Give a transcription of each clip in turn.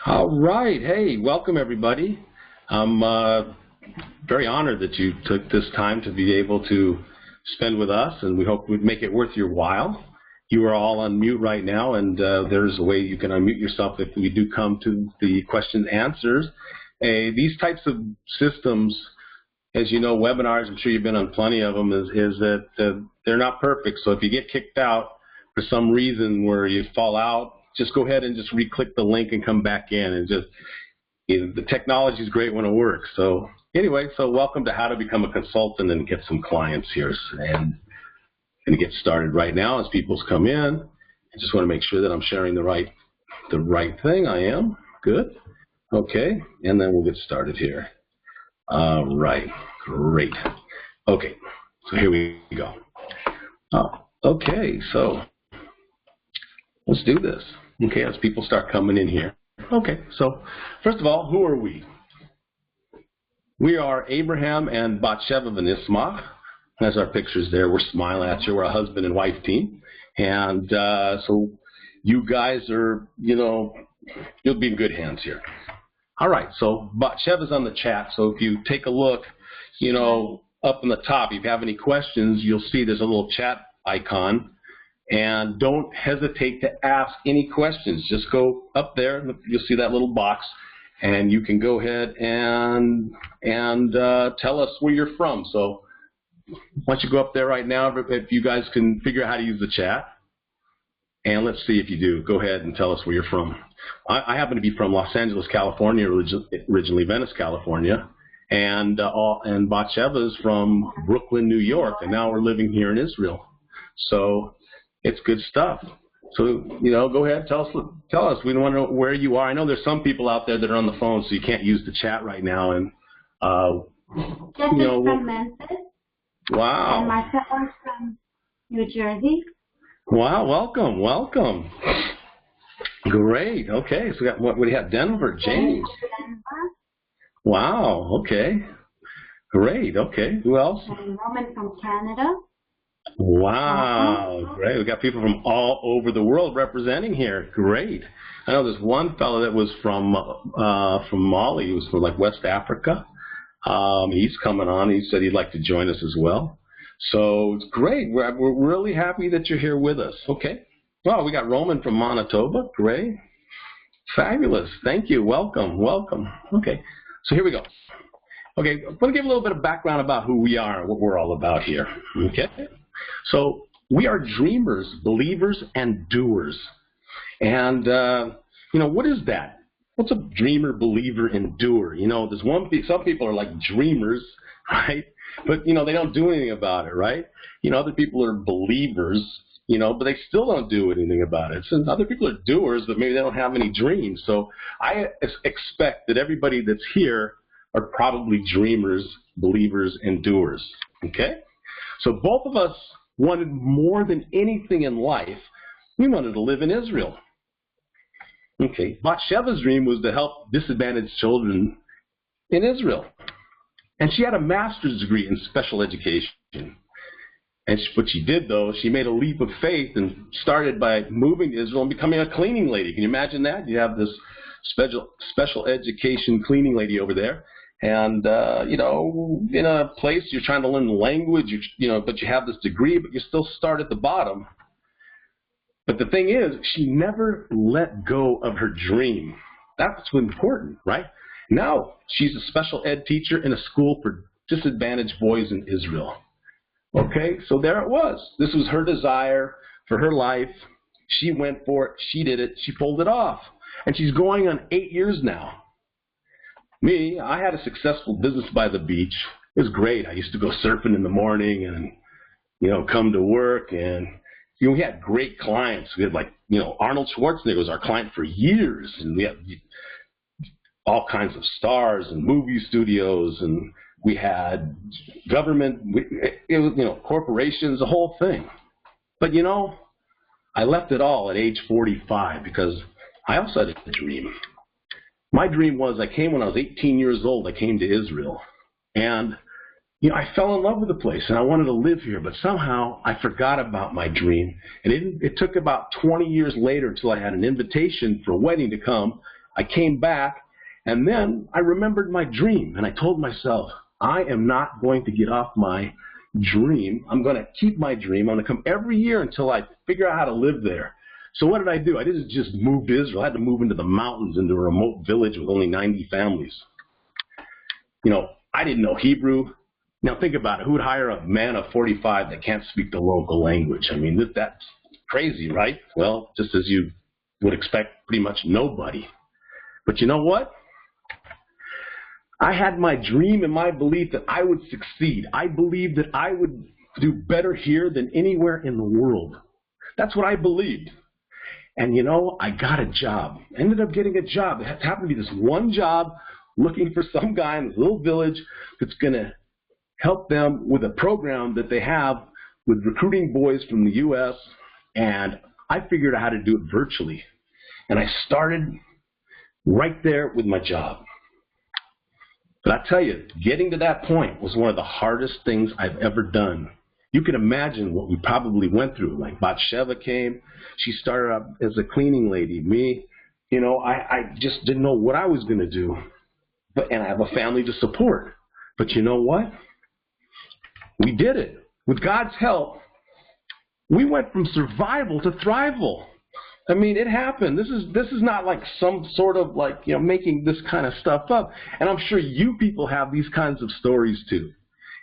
All right. Hey, welcome everybody. I'm very honored that you took this time to be able to spend with us, and we hope we'd make it worth your while. You are all on mute right now, and there's a way you can unmute yourself if we do come to the question and answers. These types of systems, as you know, webinars, I'm sure you've been on plenty of them, is that they're not perfect. So if you get kicked out for some reason where you fall out, just go ahead and just re-click the link and come back in. And just, the technology is great when it works. So anyway, so welcome to How to Become a Consultant and Get Some Clients here. And going to get started right now as people come in. I just want to make sure that I'm sharing the right thing. I am. Good. Okay. And then we'll get started here. All right. Great. Okay. So here we go. Okay. So let's do this. Okay, as people start coming in here. Okay, so first of all, who are we? We are Abraham and Batsheva Vanisma. That's our pictures there. We're smiling at you. We're a husband and wife team. And so you guys are, you'll be in good hands here. All right, so Batsheva's on the chat. So if you take a look, up in the top, if you have any questions, you'll see there's a little chat icon. And don't hesitate to ask any questions. Just go up there. You'll see that little box, and you can go ahead and tell us where you're from. So why don't you go up there right now if you guys can figure out how to use the chat. And let's see if you do. Go ahead and tell us where you're from. I happen to be from Los Angeles, California, originally Venice, California. And Batsheva is from Brooklyn, New York, and now we're living here in Israel. So it's good stuff. So, go ahead, tell us. We want to know where you are. I know there's some people out there that are on the phone, so you can't use the chat right now. And, from Memphis. Wow. And myself from New Jersey. Wow, welcome. Great. Okay, so what do you have? Denver, James. Denver. Wow, okay. Great, okay. Who else? And Roman from Canada. Wow, great. We got people from all over the world representing here. Great. I know there's one fellow that was from Mali. He was from like West Africa. He's coming on. He said he'd like to join us as well. So it's great. We're really happy that you're here with us. Okay. Well, we got Roman from Manitoba. Great. Fabulous. Thank you. Welcome. Okay. So here we go. Okay, I'm going to give a little bit of background about who we are and what we're all about here. Okay. So we are dreamers, believers, and doers. And, what is that? What's a dreamer, believer, and doer? There's some people are like dreamers, right? But, they don't do anything about it, right? Other people are believers, but they still don't do anything about it. So other people are doers, but maybe they don't have any dreams. So I expect that everybody that's here are probably dreamers, believers, and doers. Okay? So both of us wanted more than anything in life, we wanted to live in Israel. Okay, Batsheva's dream was to help disadvantaged children in Israel. And she had a master's degree in special education. And what she did, though, she made a leap of faith and started by moving to Israel and becoming a cleaning lady. Can you imagine that? You have this special education cleaning lady over there. And, in a place you're trying to learn the language, but you have this degree, but you still start at the bottom. But the thing is, she never let go of her dream. That's what's important, right? Now she's a special ed teacher in a school for disadvantaged boys in Israel. Okay, so there it was. This was her desire for her life. She went for it. She did it. She pulled it off. And she's going on 8 years now. Me, I had a successful business by the beach. It was great. I used to go surfing in the morning and, come to work. And, we had great clients. We had Arnold Schwarzenegger was our client for years. And we had all kinds of stars and movie studios. And we had government, corporations, the whole thing. But, I left it all at age 45 because I also had a dream. My dream was when I was 18 years old, I came to Israel. And, I fell in love with the place and I wanted to live here, but somehow I forgot about my dream. And it took about 20 years later until I had an invitation for a wedding to come. I came back, and then I remembered my dream, and I told myself, I am not going to get off my dream. I'm going to keep my dream. I'm going to come every year until I figure out how to live there. So what did I do? I didn't just move to Israel. I had to move into the mountains, into a remote village with only 90 families. You know, I didn't know Hebrew. Now think about it. Who would hire a man of 45 that can't speak the local language? I mean, that's crazy, right? Well, just as you would expect, pretty much nobody. But you know what? I had my dream and my belief that I would succeed. I believed that I would do better here than anywhere in the world. That's what I believed. And you know, I got a job. Ended up getting a job. It happened to be this one job, looking for some guy in this little village that's going to help them with a program that they have with recruiting boys from the U.S. And I figured out how to do it virtually. And I started right there with my job. But I tell you, getting to that point was one of the hardest things I've ever done. You can imagine what we probably went through. Like Bathsheba came. She started out as a cleaning lady. Me, you know, I just didn't know what I was going to do. And I have a family to support. But you know what? We did it. With God's help, we went from survival to thrival. I mean, it happened. This is not like some sort of like, you know, making this kind of stuff up. And I'm sure you people have these kinds of stories too.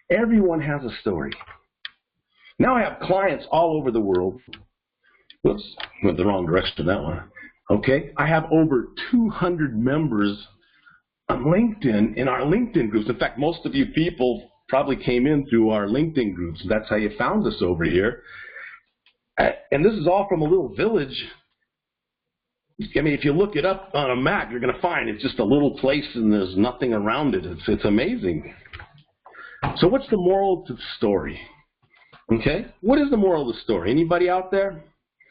Everyone has a story. Now I have clients all over the world. Whoops, went the wrong direction to that one. Okay, I have over 200 members on LinkedIn in our LinkedIn groups. In fact, most of you people probably came in through our LinkedIn groups. That's how you found us over here. And this is all from a little village. I mean, if you look it up on a map, you're going to find it's just a little place and there's nothing around it. It's amazing. So what's the moral to the story? Okay, what is the moral of the story? Anybody out there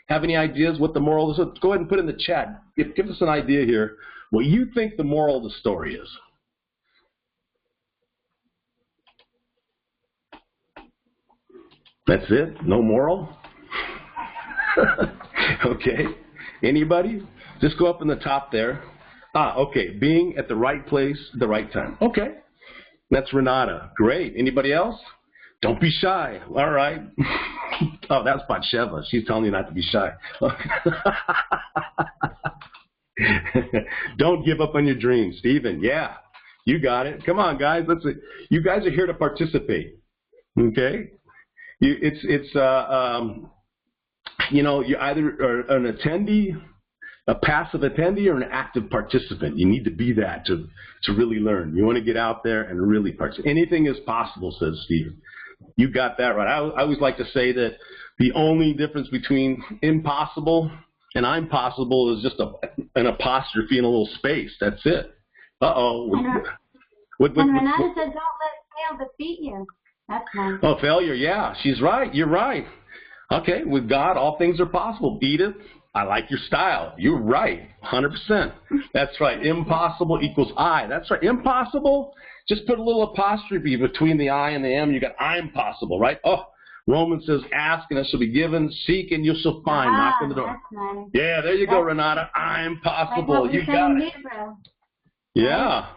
have any ideas what the moral is? Go ahead and put in the chat. Give us an idea here what you think the moral of the story is. That's it? No moral? Okay. Anybody? Just go up in the top there. Okay. Being at the right place at the right time. Okay. That's Renata. Great. Anybody else? Don't be shy. All right. Oh, that's Bathsheba. She's telling you not to be shy. Don't give up on your dreams. Stephen, yeah. You got it. Come on, guys. Let's. You guys are here to participate. Okay? You know, you either are an attendee, a passive attendee, or an active participant. You need to be that to really learn. You want to get out there and really participate. Anything is possible, says Steve. You got that right. I always like to say that the only difference between impossible and I'm possible is just an apostrophe in a little space. That's it. Uh-oh. And Renata said, don't let fail defeat you. That's nice. Oh, failure, yeah. She's right. You're right. Okay, with God, all things are possible. Edith, I like your style. You're right, 100%. That's right. Impossible equals I. That's right. Impossible, just put a little apostrophe between the I and the M. You got I'm possible, right? Oh, Romans says, ask and it shall be given. Seek and you shall find. Knock on the door. That's nice. Yeah, there you go, Renata. I'm possible. You got it. Yeah.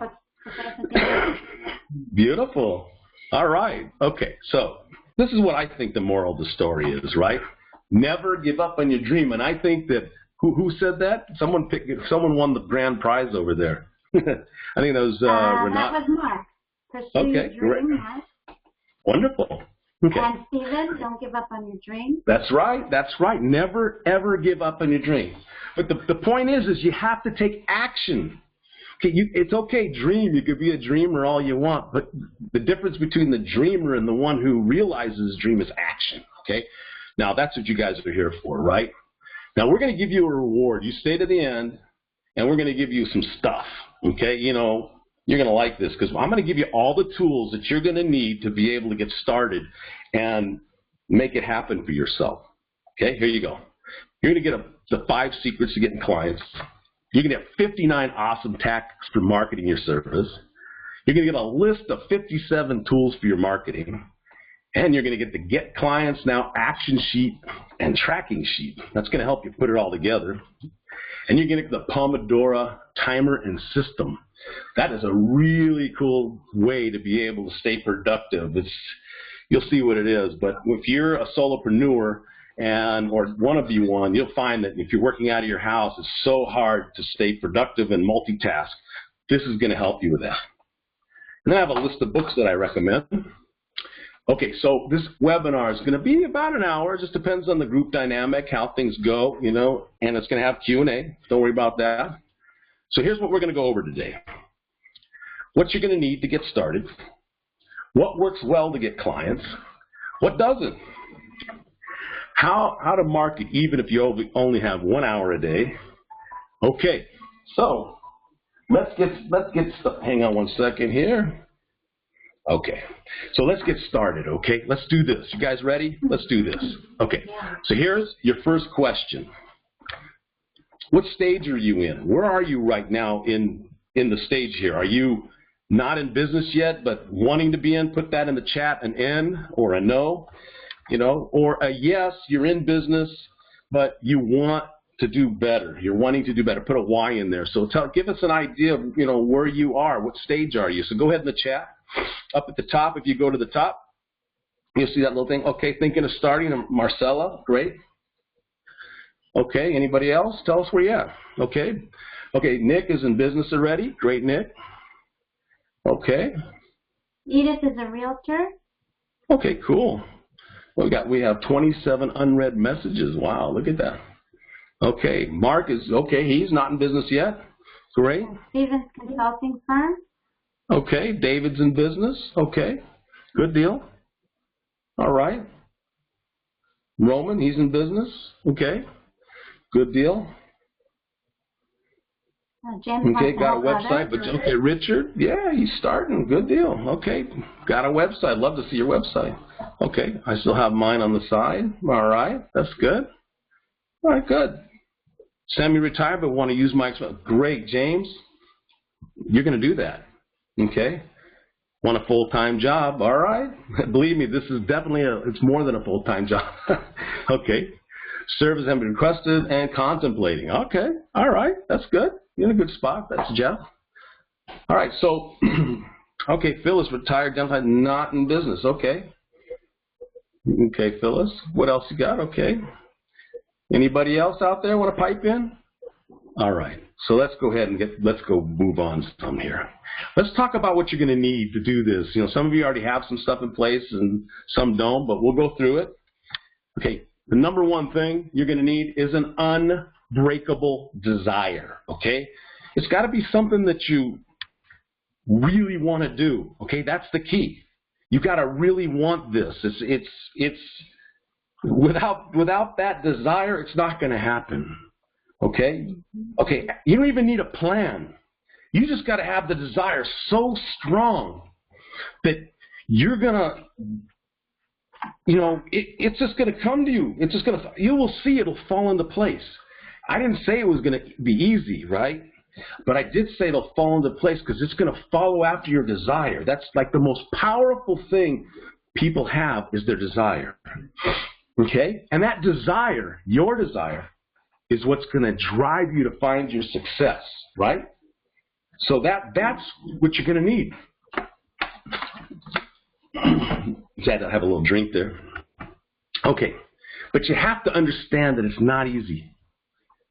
Beautiful. All right. Okay, so this is what I think the moral of the story is, right? Never give up on your dream. And I think that, who said that? Someone won the grand prize over there. I think that was Renata. That was Mark. Pursue your dream, right? Wonderful. Okay. And Stephen, don't give up on your dream. That's right. That's right. Never, ever give up on your dream. But the point is you have to take action. Okay, it's okay, dream. You could be a dreamer all you want, but the difference between the dreamer and the one who realizes his dream is action, okay? Now, that's what you guys are here for, right? Now, we're going to give you a reward. You stay to the end, and we're going to give you some stuff, okay? You know, you're going to like this because I'm going to give you all the tools that you're going to need to be able to get started and make it happen for yourself, okay? Here you go. You're going to get the 5 secrets to getting clients. You're going to get 59 awesome tactics for marketing your service. You're going to get a list of 57 tools for your marketing. And you're going to get the Get Clients Now action sheet and tracking sheet. That's going to help you put it all together. and you're going to get the Pomodoro timer and system. That is a really cool way to be able to stay productive. You'll see what it is, but if you're a solopreneur or want to be one, you'll find that if you're working out of your house, it's so hard to stay productive and multitask. This is going to help you with that. And then I have a list of books that I recommend. Okay, so this webinar is going to be about an hour. It just depends on the group dynamic, how things go, you know, and it's going to have Q&A. Don't worry about that. So here's what we're going to go over today. What you're going to need to get started. What works well to get clients. What doesn't. How to market even if you only have 1 hour a day. Okay, so let's get hang on one second here. Okay, so let's get started, okay? Let's do this. You guys ready? Let's do this. Okay, so here's your first question. What stage are you in? Where are you right now in the stage here? Are you not in business yet, but wanting to be in? Put that in the chat, an N or a no, you know, or a yes, you're in business, but you want to do better. You're wanting to do better. Put a Y in there. So give us an idea of, you know, where you are. What stage are you? So go ahead in the chat. Up at the top, if you go to the top, you'll see that little thing. Okay, thinking of starting. Marcella, great. Okay, anybody else? Tell us where you're at. Okay. Okay, Nick is in business already. Great, Nick. Okay. Edith is a realtor. Okay, cool. We have 27 unread messages. Wow, look at that. Okay, Mark is, okay, he's not in business yet. Great. Stevens Consulting Firm. Okay, David's in business. Okay, good deal. All right. Roman, he's in business. Okay, good deal. Okay, got a website, but okay, Richard, yeah, he's starting. Good deal. Okay, got a website. Love to see your website. Okay, I still have mine on the side. All right, that's good. All right, good. Semi-retired, but want to use my expense. Great, James. You're going to do that. Okay. Want a full-time job? All right. Believe me, this is definitely it's more than a full-time job. Okay. Service has been requested and contemplating. Okay. All right. That's good. You're in a good spot. That's Jeff. All right. So, okay, Phyllis, retired, not in business. Okay. Okay, Phyllis. What else you got? Okay. Anybody else out there want to pipe in? All right. So let's go ahead and let's go move on some here. Let's talk about what you're going to need to do this. You know, some of you already have some stuff in place and some don't, but we'll go through it. Okay. The number one thing you're going to need is an unbreakable desire. Okay. It's got to be something that you really want to do. Okay. That's the key. You got to really want this. It's without that desire, it's not going to happen. Okay? Okay, you don't even need a plan. You just got to have the desire so strong that you're going to, you know, it's just going to come to you. It's just going to, you will see it'll fall into place. I didn't say it was going to be easy, right? But I did say it'll fall into place because it's going to follow after your desire. That's like the most powerful thing people have is their desire. Okay? And that desire, your desire, is what's going to drive you to find your success, right? So that's what you're going to need. Had to have a little drink there. Okay. But you have to understand that it's not easy.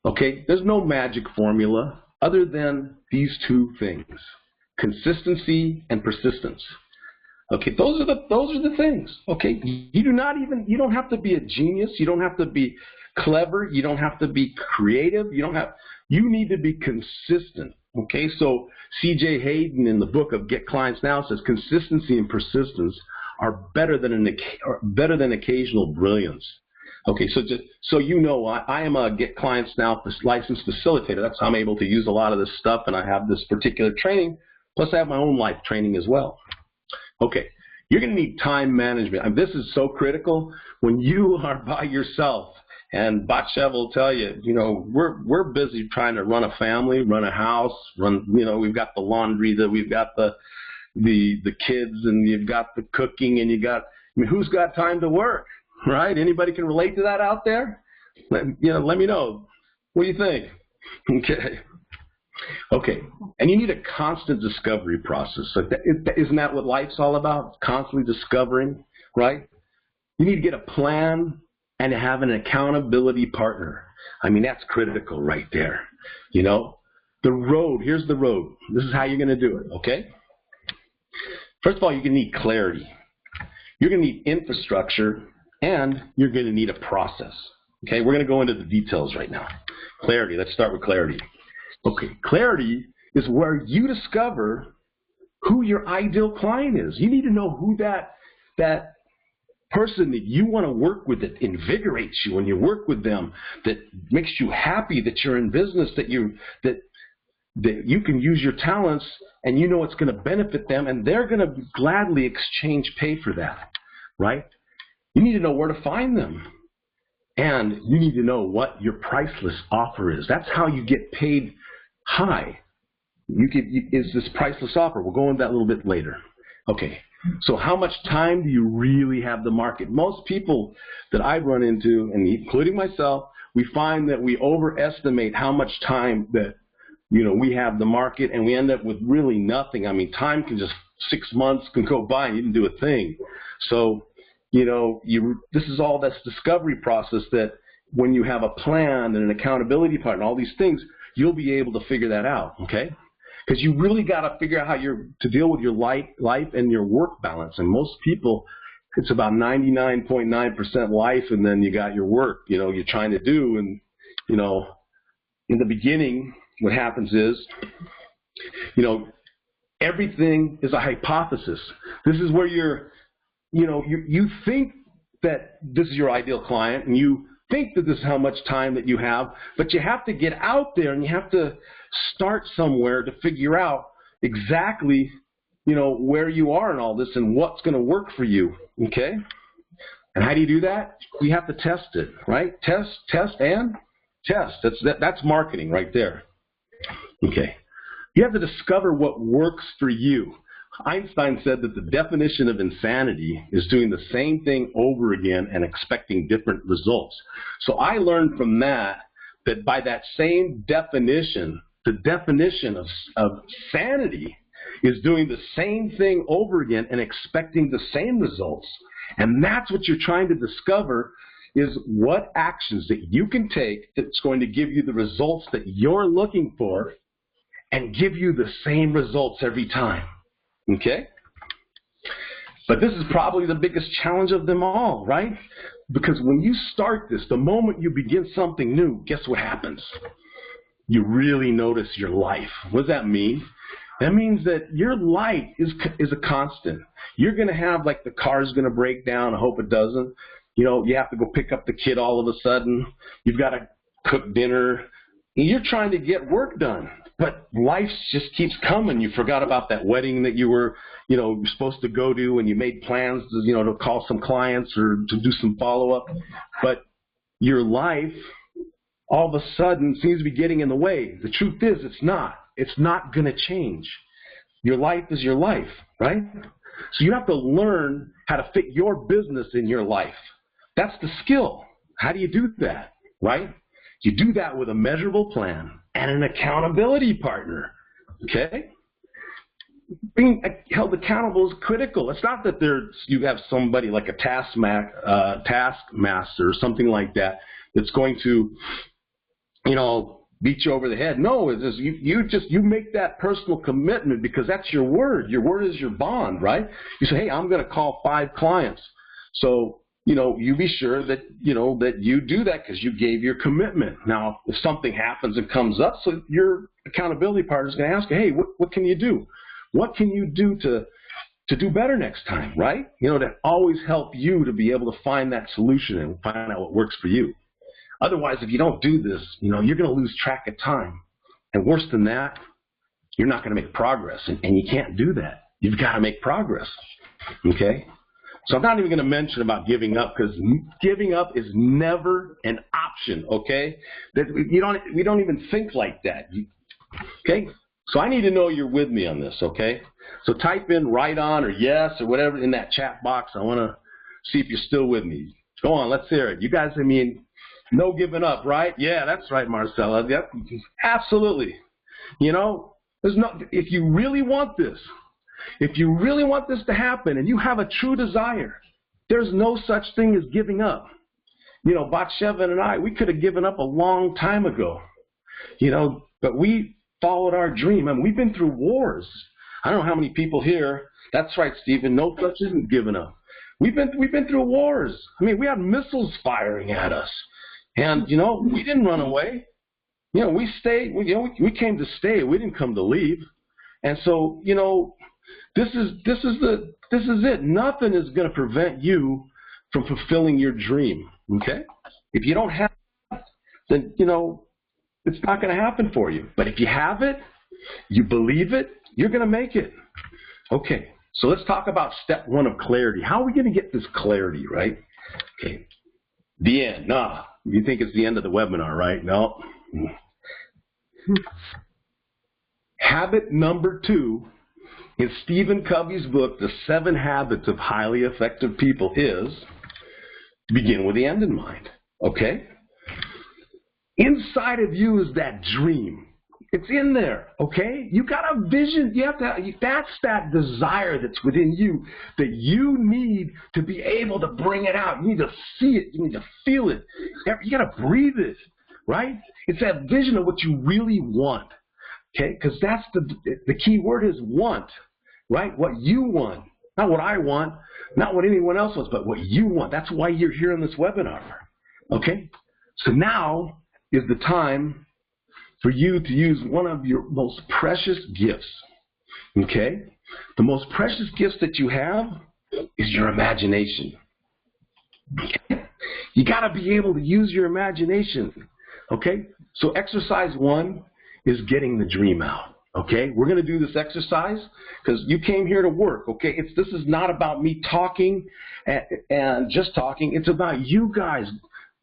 Okay? There's no magic formula other than these two things. Consistency and persistence. Okay, those are the things. Okay, you don't have to be a genius. You don't have to be clever. You don't have to be creative. You need to be consistent. Okay, so C.J. Hayden in the book of Get Clients Now says consistency and persistence are better than occasional brilliance. Okay, so you know, I am a Get Clients Now licensed facilitator. That's how I'm able to use a lot of this stuff, and I have this particular training. Plus, I have my own life training as well. Okay, you're going to need time management. And this is so critical when you are by yourself. And Batchev will tell you, you know, we're busy trying to run a family, run a house, we've got the laundry, we've got the kids, and you've got the cooking, and who's got time to work, right? Anybody can relate to that out there? Let me know. What do you think? Okay. Okay. And you need a constant discovery process. Like isn't that what life's all about? Constantly discovering, right? You need to get a plan and have an accountability partner. I mean, that's critical right there. You know, the road, here's the road. This is how you're going to do it, okay? First of all, you're going to need clarity. You're going to need infrastructure, and you're going to need a process. Okay, we're going to go into the details right now. Clarity, let's start with clarity. Okay, clarity is where you discover who your ideal client is. You need to know who that person that you want to work with, that invigorates you when you work with them, that makes you happy that you're in business, that you can use your talents, and you know it's going to benefit them, and they're going to gladly exchange pay for that, right? You need to know where to find them, and you need to know what your priceless offer is. That's how you get paid high. Is this priceless offer? We'll go into that a little bit later. Okay, so how much time do you really have the market? Most people that I've run into, and including myself, we find that we overestimate how much time that we have the market, and we end up with really nothing. I mean, time can just 6 months can go by and you didn't do a thing. So, this is all this discovery process that when you have a plan and an accountability partner, all these things, you'll be able to figure that out, okay? Because you really got to figure out how to deal with your life and your work balance. And most people, it's about 99.9% life, and then you got your work, you're trying to do. And, in the beginning, what happens is, everything is a hypothesis. This is where you think that this is your ideal client, and you think that this is how much time that you have, but you have to get out there and you have to start somewhere to figure out exactly, where you are in all this and what's going to work for you, okay? And how do you do that? We have to test it, right? Test, and test. That's marketing right there. Okay. You have to discover what works for you. Einstein said that the definition of insanity is doing the same thing over again and expecting different results. So I learned from that by that same definition, the definition of sanity is doing the same thing over again and expecting the same results. And that's what you're trying to discover, is what actions that you can take that's going to give you the results that you're looking for and give you the same results every time. Okay? But this is probably the biggest challenge of them all, right? Because when you start this, the moment you begin something new, guess what happens? You really notice your life. What does that mean? That means that your life is a constant. You're going to have, like, the car's going to break down. I hope it doesn't. You have to go pick up the kid all of a sudden. You've got to cook dinner. You're trying to get work done. But life just keeps coming. You forgot about that wedding that you were, supposed to go to, and you made plans to, to call some clients or to do some follow-up. But your life, all of a sudden, seems to be getting in the way. The truth is, it's not. It's not going to change. Your life is your life, right? So you have to learn how to fit your business in your life. That's the skill. How do you do that, right? You do that with a measurable plan and an accountability partner, okay? Being held accountable is critical. It's not that you have somebody like a taskmaster or something like that that's going to, beat you over the head. No, it's just, you make that personal commitment because that's your word. Your word is your bond, right? You say, hey, I'm going to call 5 clients. So, you be sure that, that you do that because you gave your commitment. Now, if something happens and comes up, so your accountability partner is going to ask you, hey, what can you do? What can you do to do better next time, right? To always help you to be able to find that solution and find out what works for you. Otherwise, if you don't do this, you're going to lose track of time. And worse than that, you're not going to make progress. And you can't do that. You've got to make progress, okay? So I'm not even going to mention about giving up, because giving up is never an option, okay? We don't even think like that, okay? So I need to know you're with me on this, okay? So type in right on or yes or whatever in that chat box. I want to see if you're still with me. Go on, let's hear it. You guys, No giving up, right? Yeah, that's right, Marcella. Yep, absolutely. You know, if you really want this, if you really want this to happen and you have a true desire, there's no such thing as giving up. You know, Batsheva and I, we could have given up a long time ago, you know, but we followed our dream. I mean, we've been through wars. I don't know how many people here. That's right, Stephen. No such isn't giving up. We've been through wars. I mean, we had missiles firing at us, and you know, we didn't run away. You know, we stayed. We came to stay. We didn't come to leave. And so, you know, this is it. Nothing is going to prevent you from fulfilling your dream. Okay? If you don't have it, then you know it's not going to happen for you. But if you have it, you believe it, you're going to make it. Okay. So let's talk about step 1 of clarity. How are we going to get this clarity, right? Okay. The end. Nah. You think it's the end of the webinar, right? No. Habit number 2 in Stephen Covey's book, The 7 Habits of Highly Effective People, is begin with the end in mind. Okay? Inside of you is that dream. It's in there, okay? You got a vision. You have to. That's that desire that's within you that you need to be able to bring it out. You need to see it. You need to feel it. You got to breathe it, right? It's that vision of what you really want, okay? Because that's the key word is want, right? What you want, not what I want, not what anyone else wants, but what you want. That's why you're here in this webinar, okay? So now is the time for you to use one of your most precious gifts, okay? The most precious gifts that you have is your imagination. Okay? You got to be able to use your imagination, okay? So exercise 1 is getting the dream out, okay? We're going to do this exercise because you came here to work, okay? This is not about me talking and just talking. It's about you guys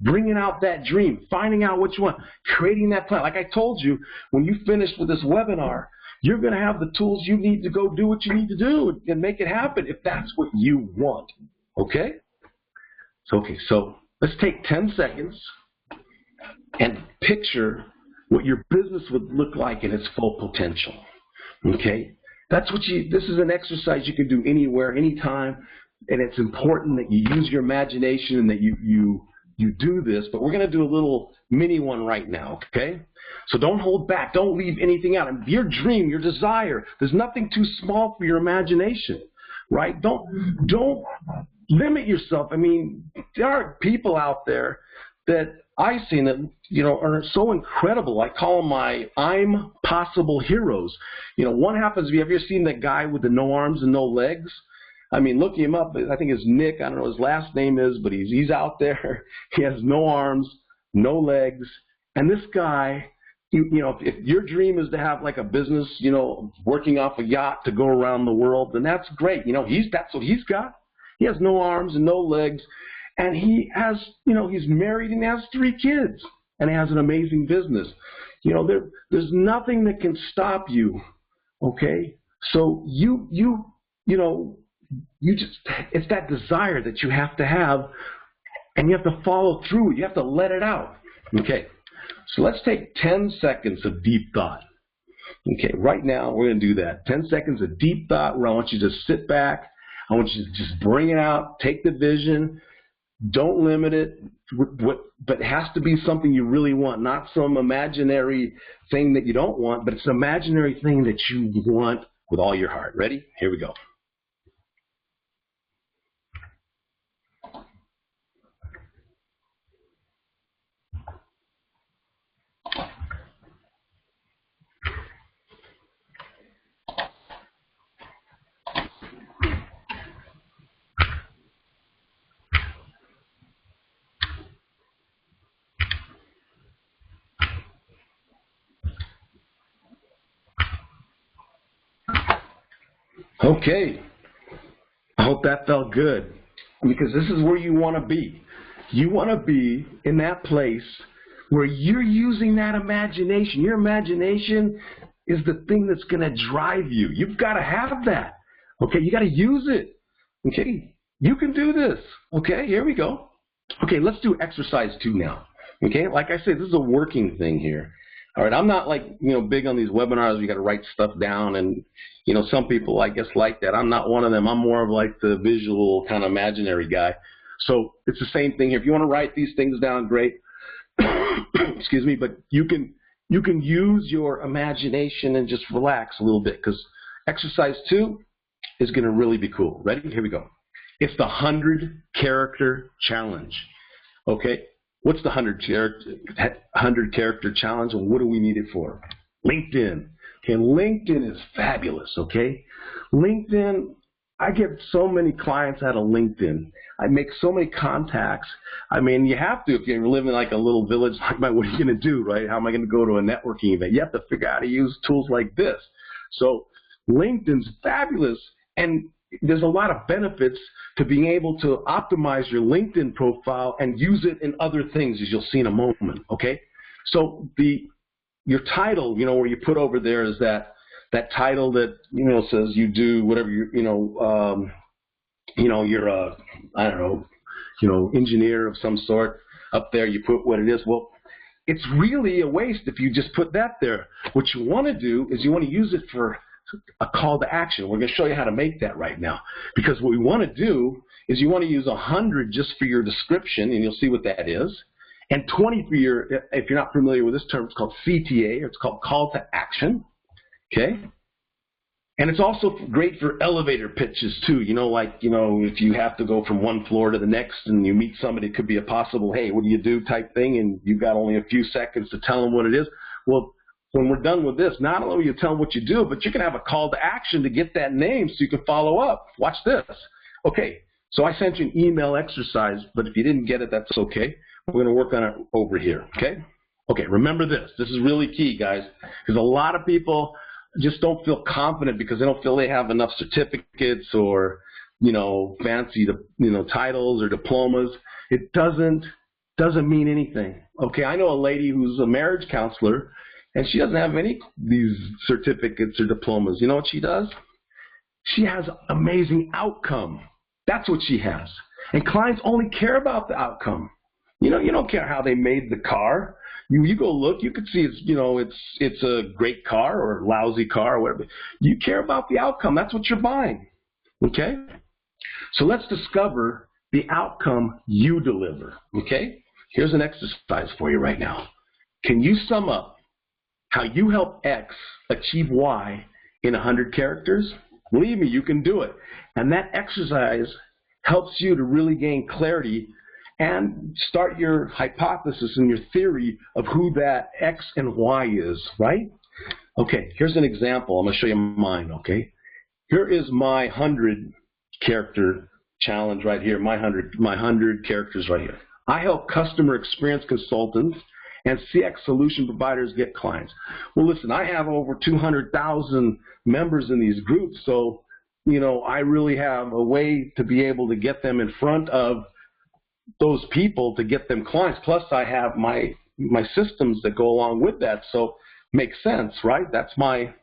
bringing out that dream, finding out what you want, creating that plan. Like I told you, when you finish with this webinar, you're going to have the tools you need to go do what you need to do and make it happen if that's what you want. Okay? So let's take 10 seconds and picture what your business would look like in its full potential. Okay? This is an exercise you can do anywhere, anytime, and it's important that you use your imagination and that you do this, but we're going to do a little mini one right now, okay? So don't hold back. Don't leave anything out. Your dream, your desire, there's nothing too small for your imagination, right? Don't limit yourself. I mean, there are people out there that I've seen that, you know, are so incredible. I call them my I'm possible heroes. You know, one happens, have you ever seen that guy with the no arms and no legs? I mean, look him up. I think it's Nick. I don't know what his last name is, but he's out there. He has no arms, no legs. And this guy, you know, if your dream is to have like a business, you know, working off a yacht to go around the world, then that's great. You know, that's what he's got. He has no arms and no legs. And he has, you know, he's married and has 3 kids. And he has an amazing business. You know, there's nothing that can stop you, okay? So you know, it's that desire that you have to have, and you have to follow through. You have to let it out. Okay, so let's take 10 seconds of deep thought. Okay, right now we're going to do that. 10 seconds of deep thought where I want you to sit back. I want you to just bring it out. Take the vision. Don't limit it. But it has to be something you really want, not some imaginary thing that you don't want, but it's an imaginary thing that you want with all your heart. Ready? Here we go. Okay, I hope that felt good, because this is where you want to be. You want to be in that place where you're using that imagination. Your imagination is the thing that's going to drive you. You've got to have that. Okay, you got to use it. Okay, you can do this. Okay, here we go. Okay, let's do exercise 2 now. Okay, like I say, this is a working thing here. All right, I'm not like, big on these webinars where you got to write stuff down, and, some people, I guess, like that. I'm not one of them. I'm more of like the visual kind of imaginary guy. So it's the same thing here. If you want to write these things down, great. Excuse me, but you can use your imagination and just relax a little bit, because exercise 2 is going to really be cool. Ready? Here we go. It's the 100-character challenge. Okay? What's the 100-character challenge, and what do we need it for? LinkedIn. Okay, LinkedIn is fabulous, okay? LinkedIn, I get so many clients out of LinkedIn. I make so many contacts. I mean, you have to if you're living like a little village like mine. What are you going to do, right? How am I going to go to a networking event? You have to figure out how to use tools like this. So LinkedIn's fabulous, and there's a lot of benefits to being able to optimize your LinkedIn profile and use it in other things, as you'll see in a moment, okay? So your title, where you put over there is that title that, says you do whatever you're a, I don't know, engineer of some sort. Up there you put what it is. Well, it's really a waste if you just put that there. What you want to do is you want to use it for a call to action. We're going to show you how to make that right now, because what we want to do is you want to use 100 just for your description, and you'll see what that is, and 20 for your, if you're not familiar with this term, it's called CTA, or it's called call to action, okay? And it's also great for elevator pitches too, if you have to go from one floor to the next and you meet somebody, it could be a possible, hey, what do you do type thing, and you've got only a few seconds to tell them what it is. Well, when we're done with this, not only will you tell them what you do, but you can have a call to action to get that name so you can follow up. Watch this. Okay, so I sent you an email exercise, but if you didn't get it, that's okay. We're going to work on it over here, okay? Okay, remember this. This is really key, guys, because a lot of people just don't feel confident because they don't feel they have enough certificates or, fancy, titles or diplomas. It doesn't mean anything, okay? I know a lady who's a marriage counselor, and she doesn't have any of these certificates or diplomas. You know what she does? She has amazing outcome. That's what she has. And clients only care about the outcome. You don't care how they made the car. You go look, you can see it's a great car or a lousy car or whatever. You care about the outcome. That's what you're buying. Okay? So let's discover the outcome you deliver. Okay? Here's an exercise for you right now. Can you sum up how you help X achieve Y in 100 characters? Believe me, you can do it. And that exercise helps you to really gain clarity and start your hypothesis and your theory of who that X and Y is, right? Okay, here's an example. I'm going to show you mine, okay? Here is my 100-character challenge right here, my 100 characters right here. I help customer experience consultants and CX solution providers get clients. Well, listen, I have over 200,000 members in these groups, so, I really have a way to be able to get them in front of those people to get them clients. Plus, I have my systems that go along with that, so makes sense, right? That's my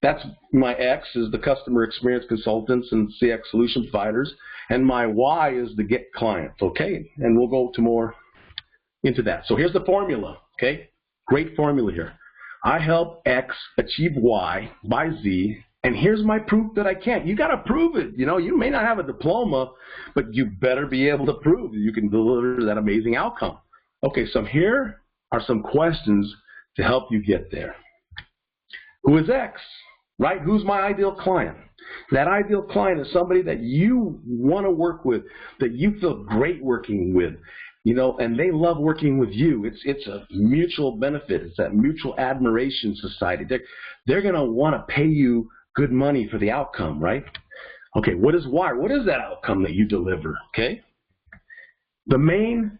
X is the customer experience consultants and CX solution providers, and my Y is the get clients, okay? And we'll go to more into that. So here's the formula, okay? Great formula here. I help X achieve Y by Z, and here's my proof that I can't. You got to prove it. You may not have a diploma, but you better be able to prove that you can deliver that amazing outcome. Okay, so here are some questions to help you get there. Who is X, right? Who's my ideal client? That ideal client is somebody that you want to work with, that you feel great working with, and they love working with you. It's a mutual benefit. It's that mutual admiration society. They're going to want to pay you good money for the outcome, right? Okay, what is Y? What is that outcome that you deliver, okay? The main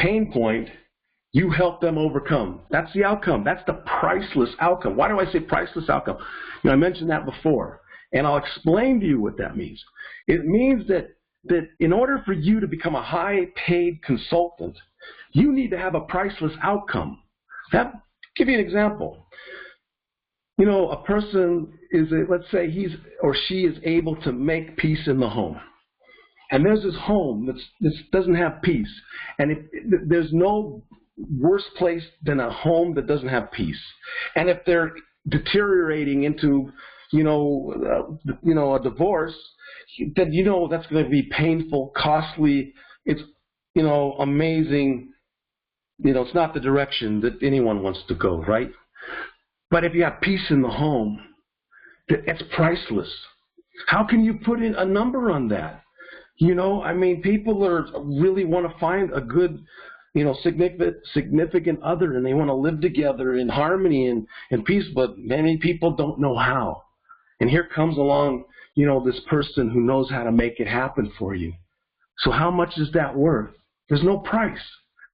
pain point you help them overcome. That's the outcome. That's the priceless outcome. Why do I say priceless outcome? I mentioned that before, and I'll explain to you what that means. It means that in order for you to become a high-paid consultant, you need to have a priceless outcome. I'll give you an example. A person let's say he or she is able to make peace in the home. And there's this home that doesn't have peace. And there's no worse place than a home that doesn't have peace. And if they're deteriorating into, a divorce, then that's going to be painful, costly. It's, amazing. It's not the direction that anyone wants to go, right? But if you have peace in the home, it's priceless. How can you put in a number on that? People really want to find a good, significant other, and they want to live together in harmony and peace, but many people don't know how. And here comes along, this person who knows how to make it happen for you. So how much is that worth? There's no price.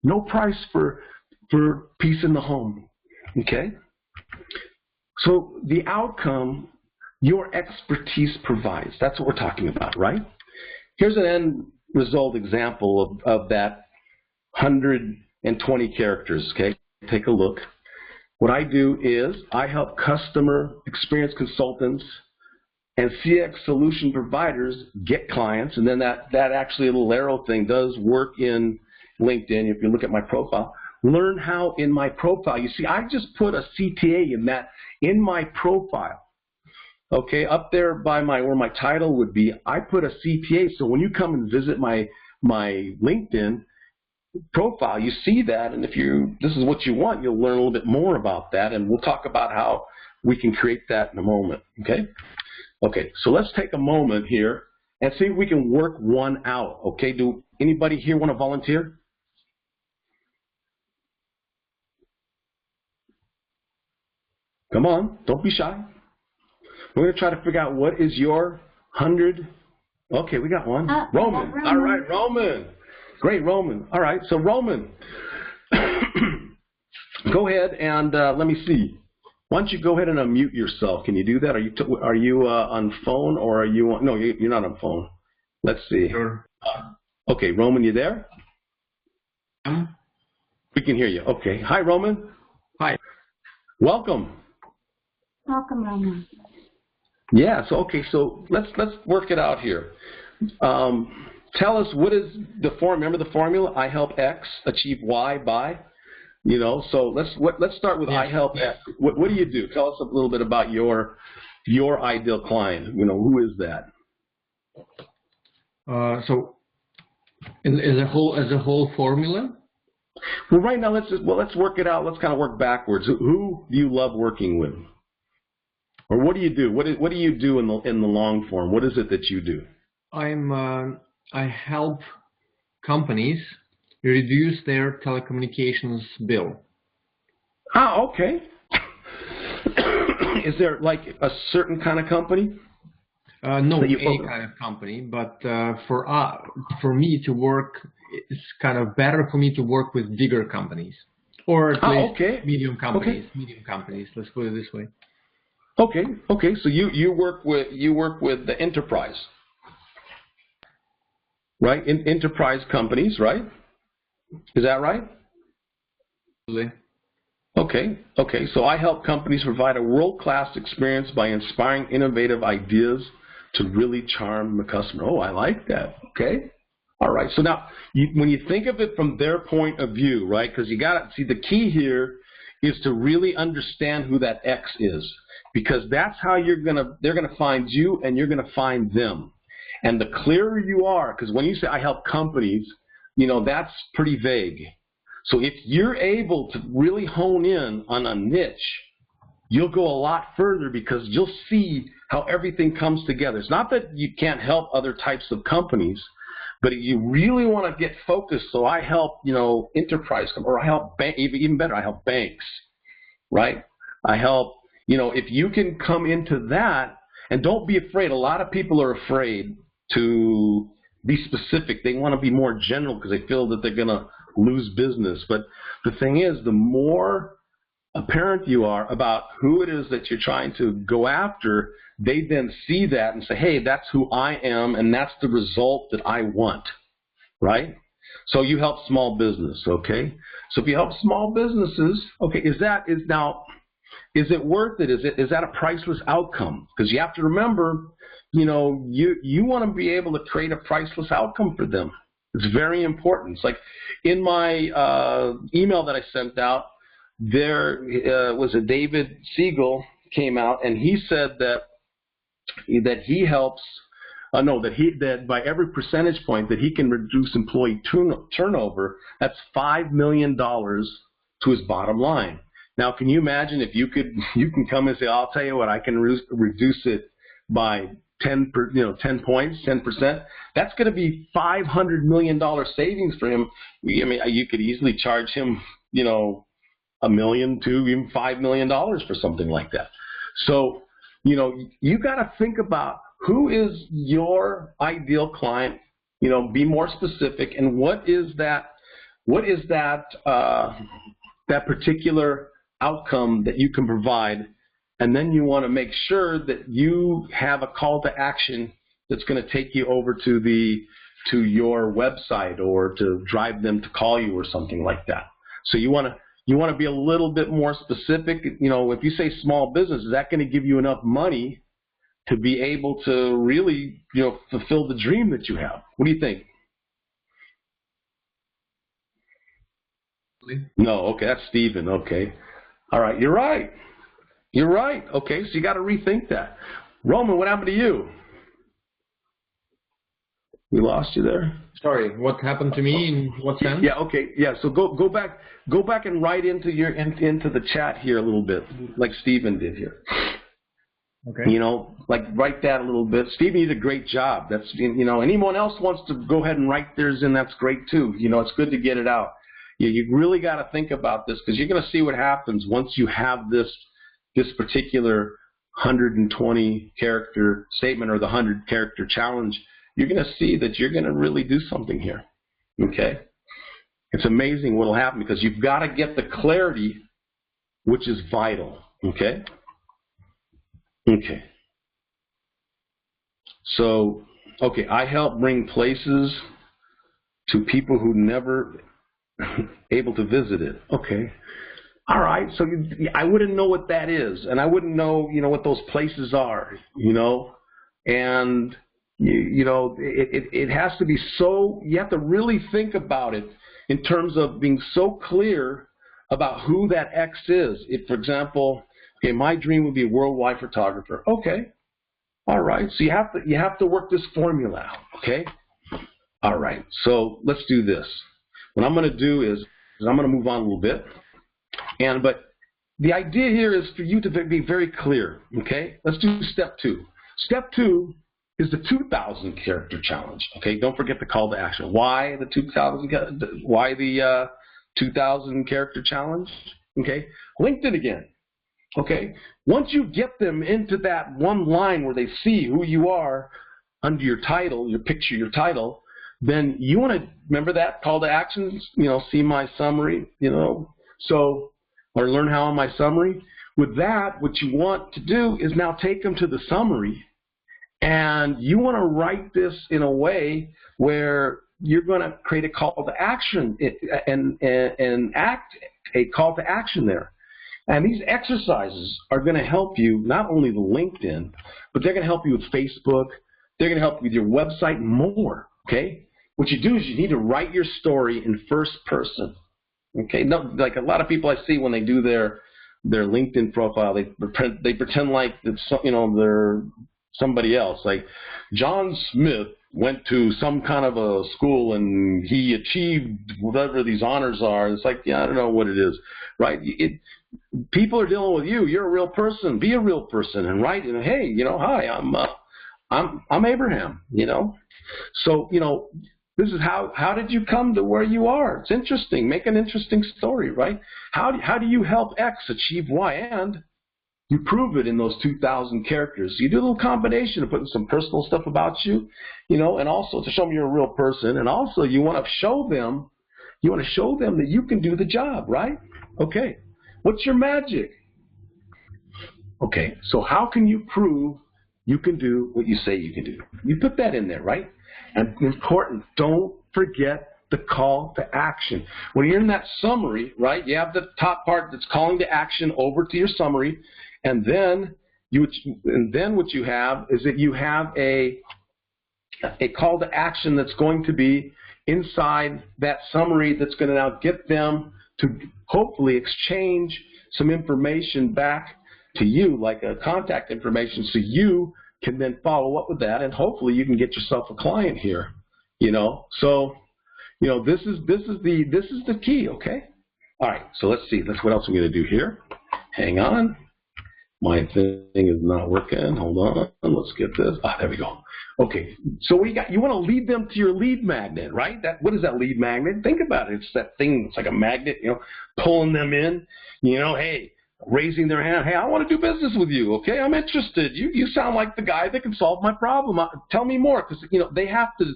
No price for peace in the home. Okay? So the outcome, your expertise provides. That's what we're talking about, right? Here's an end result example of that 120 characters, okay? Take a look. What I do is I help customer experience consultants and CX solution providers get clients, and then that actually little arrow thing does work in LinkedIn. If you look at my profile, learn how in my profile. You see, I just put a CTA in my profile. Okay, up there by where my title would be, I put a CTA. So when you come and visit my LinkedIn profile, you see that, and if this is what you want, you'll learn a little bit more about that, and we'll talk about how we can create that in a moment. Okay. Okay. So let's take a moment here and see if we can work one out. Okay. Do anybody here want to volunteer? Come on, don't be shy. We're going to try to figure out what is your 100. Okay, we got one. Roman. All right, Roman. Great, Roman. All right, so Roman, go ahead and let me see. Why don't you go ahead and unmute yourself? Can you do that? Are you on phone or are you on? No, you're not on phone. Let's see. Sure. Okay, Roman, you there? We can hear you. Okay. Hi, Roman. Hi. Welcome. Welcome, Roman. Yeah. So let's work it out here. Tell us, what is the formula? Remember the formula? I help X achieve Y by. So let's start with I help X. What do you do? Tell us a little bit about your ideal client. Who is that? So as a whole formula. Well, right now let's work it out. Let's kind of work backwards. Who do you love working with? Or what do you do? What do you do in the long form? What is it that you do? I help companies reduce their telecommunications bill. Ah, okay. Is there like a certain kind of company? No, any kind of company, but for me to work, it's kind of better for me to work with bigger companies, or at least medium companies. Okay. Medium companies. Let's put it this way. Okay. Okay. So you work with the enterprise, right? Enterprise companies, right? Is that right? Absolutely. Okay. Okay. So I help companies provide a world-class experience by inspiring innovative ideas to really charm the customer. Oh, I like that. Okay. All right. So now, when you think of it from their point of view, right? Because you got to see, the key here is to really understand who that X is, because that's how they're gonna find you, and you're gonna find them. And the clearer you are, because when you say I help companies, that's pretty vague. So if you're able to really hone in on a niche, you'll go a lot further, because you'll see how everything comes together. It's not that you can't help other types of companies, but if you really want to get focused, so I help, enterprise, or I help even better, I help banks, right? I help, if you can come into that, and don't be afraid. A lot of people are afraid to be specific. They want to be more general because they feel that they're going to lose business. But the thing is, the more apparent you are about who it is that you're trying to go after, they then see that and say, hey, that's who I am, and that's the result that I want, right? So you help small business, okay? So if you help small businesses, okay, is it worth it? Is that a priceless outcome? Because you have to remember, you want to be able to create a priceless outcome for them. It's very important. It's like in my email that I sent out, there was a David Siegel came out, and he said that he helps. That by every percentage point that he can reduce employee turnover, that's $5 million to his bottom line. Now, can you imagine if you can come and say, I'll tell you what, I can reduce it by 10 points, 10%. That's going to be $500 million savings for him. I mean, you could easily charge him, $1 million to even $5 million for something like that. So, you got to think about who is your ideal client. Be more specific, and what is that particular outcome that you can provide. And then you want to make sure that you have a call to action that's going to take you over to your website or to drive them to call you or something like that. So you want to be a little bit more specific. If you say small business, is that going to give you enough money to be able to really, fulfill the dream that you have? What do you think? No, okay, that's Stephen. Okay, all right, you're right. You're right. Okay, so you got to rethink that. Roman, what happened to you? We lost you there. Sorry, what happened to me? In what sense? Yeah. Okay. Yeah. So go back and write into the chat here a little bit, like Stephen did here. Okay. Write that a little bit. Stephen, you did a great job. That's anyone else wants to go ahead and write theirs in, that's great too. It's good to get it out. You really got to think about this, because you're going to see what happens once you have this particular 120 character statement or the 100 character challenge. You're going to see that you're going to really do something here. Okay? It's amazing what will happen, because you've got to get the clarity, which is vital. Okay? Okay. So, I help bring places to people who never able to visit it. Okay. All right. So I wouldn't know what that is, and I wouldn't know, what those places are, and it has to be so. You have to really think about it in terms of being so clear about who that X is. If, for example, my dream would be a worldwide photographer. Okay. All right. So you have to work this formula out. Okay. All right. So let's do this. What I'm going to do is I'm going to move on a little bit. But the idea here is for you to be very clear. Okay. Let's do step 2. Step 2 is the 2,000 character challenge. Okay. Don't forget the call to action. Why the 2,000? Why the 2,000 character challenge? Okay. LinkedIn again. Okay. Once you get them into that one line where they see who you are under your title, your picture, your title, then you want to remember that call to actions. See my summary. Or learn how on my summary. With that, what you want to do is now take them to the summary, and you want to write this in a way where you're going to create a call to action and act a call to action there. And these exercises are going to help you not only with LinkedIn, but they're going to help you with Facebook. They're going to help you with your website and more. Okay. What you do is you need to write your story in first person. Okay, no, like a lot of people I see when they do their LinkedIn profile, they pretend like it's, they're somebody else. Like John Smith went to some kind of a school and he achieved whatever these honors are. It's like, I don't know what it is, right? People are dealing with you. You're a real person. Be a real person and write. Hey, hi, I'm Abraham. So this is how did you come to where you are? It's interesting. Make an interesting story, right? How do you help X achieve Y? And you prove it in those 2,000 characters. You do a little combination of putting some personal stuff about you, and also to show them you're a real person. And also you want to show them that you can do the job, right? Okay. What's your magic? Okay. So how can you prove you can do what you say you can do? You put that in there, right? And important, don't forget the call to action. When you're in that summary, right, you have the top part that's calling to action over to your summary, and then what you have is that you have a call to action that's going to be inside that summary that's going to now get them to hopefully exchange some information back to you, like a contact information, so you can then follow up with that, and hopefully you can get yourself a client here. So this is the key. Okay. All right. So let's see. What else I'm going to do here. Hang on. My thing is not working. Hold on. Let's get this. There we go. Okay. So you want to lead them to your lead magnet, right? What is that lead magnet? Think about it. It's that thing. It's like a magnet, pulling them in, hey, raising their hand. Hey, I want to do business with you. Okay. I'm interested. You sound like the guy that can solve my problem. Tell me more. Because, they have to,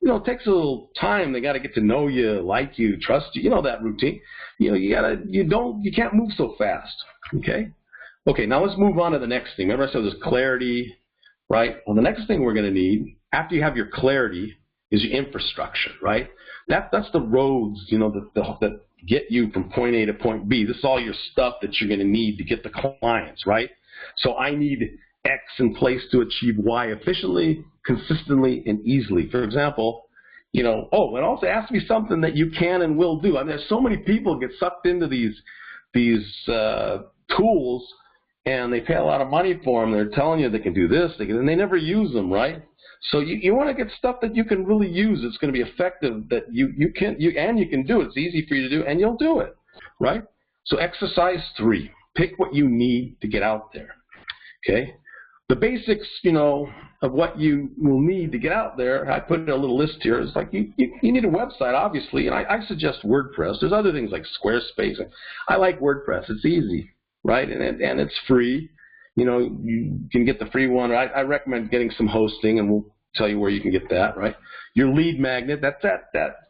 it takes a little time. They got to get to know you, like you, trust you. You know that routine. You can't move so fast. Okay. Okay, now let's move on to the next thing. Remember I said there's clarity, right? Well, the next thing we're going to need, after you have your clarity, is your infrastructure, right? That's the roads, that get you from point A to point B. This is all your stuff that you're going to need to get the clients, right? So I need X in place to achieve Y efficiently, consistently, and easily. For example, and also ask me something that you can and will do. I mean, there's so many people get sucked into these tools, and they pay a lot of money for them. They're telling you they can do this, and they never use them, right? So you want to get stuff that you can really use. It's going to be effective, that you can do it. It's easy for you to do, and you'll do it, right? So exercise 3, pick what you need to get out there, okay? The basics, of what you will need to get out there, I put in a little list here. It's like you need a website, obviously, and I suggest WordPress. There's other things like Squarespace. I like WordPress. It's easy. Right, and it's free. You can get the free one. I recommend getting some hosting, and we'll tell you where you can get that. Right, your lead magnet. That's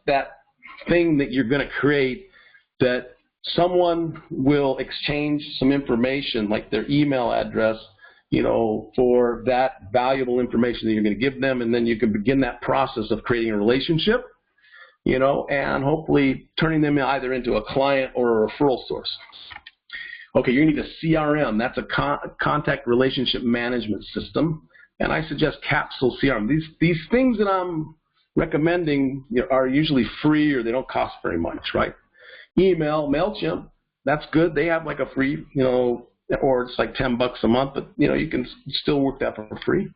that thing that you're going to create that someone will exchange some information, like their email address, for that valuable information that you're going to give them, and then you can begin that process of creating a relationship, and hopefully turning them either into a client or a referral source. Okay, you need a CRM. That's a contact relationship management system, and I suggest Capsule CRM. These things that I'm recommending are usually free, or they don't cost very much, right? Email, MailChimp, that's good. They have like a free, or it's like $10 a month, but you can still work that for free.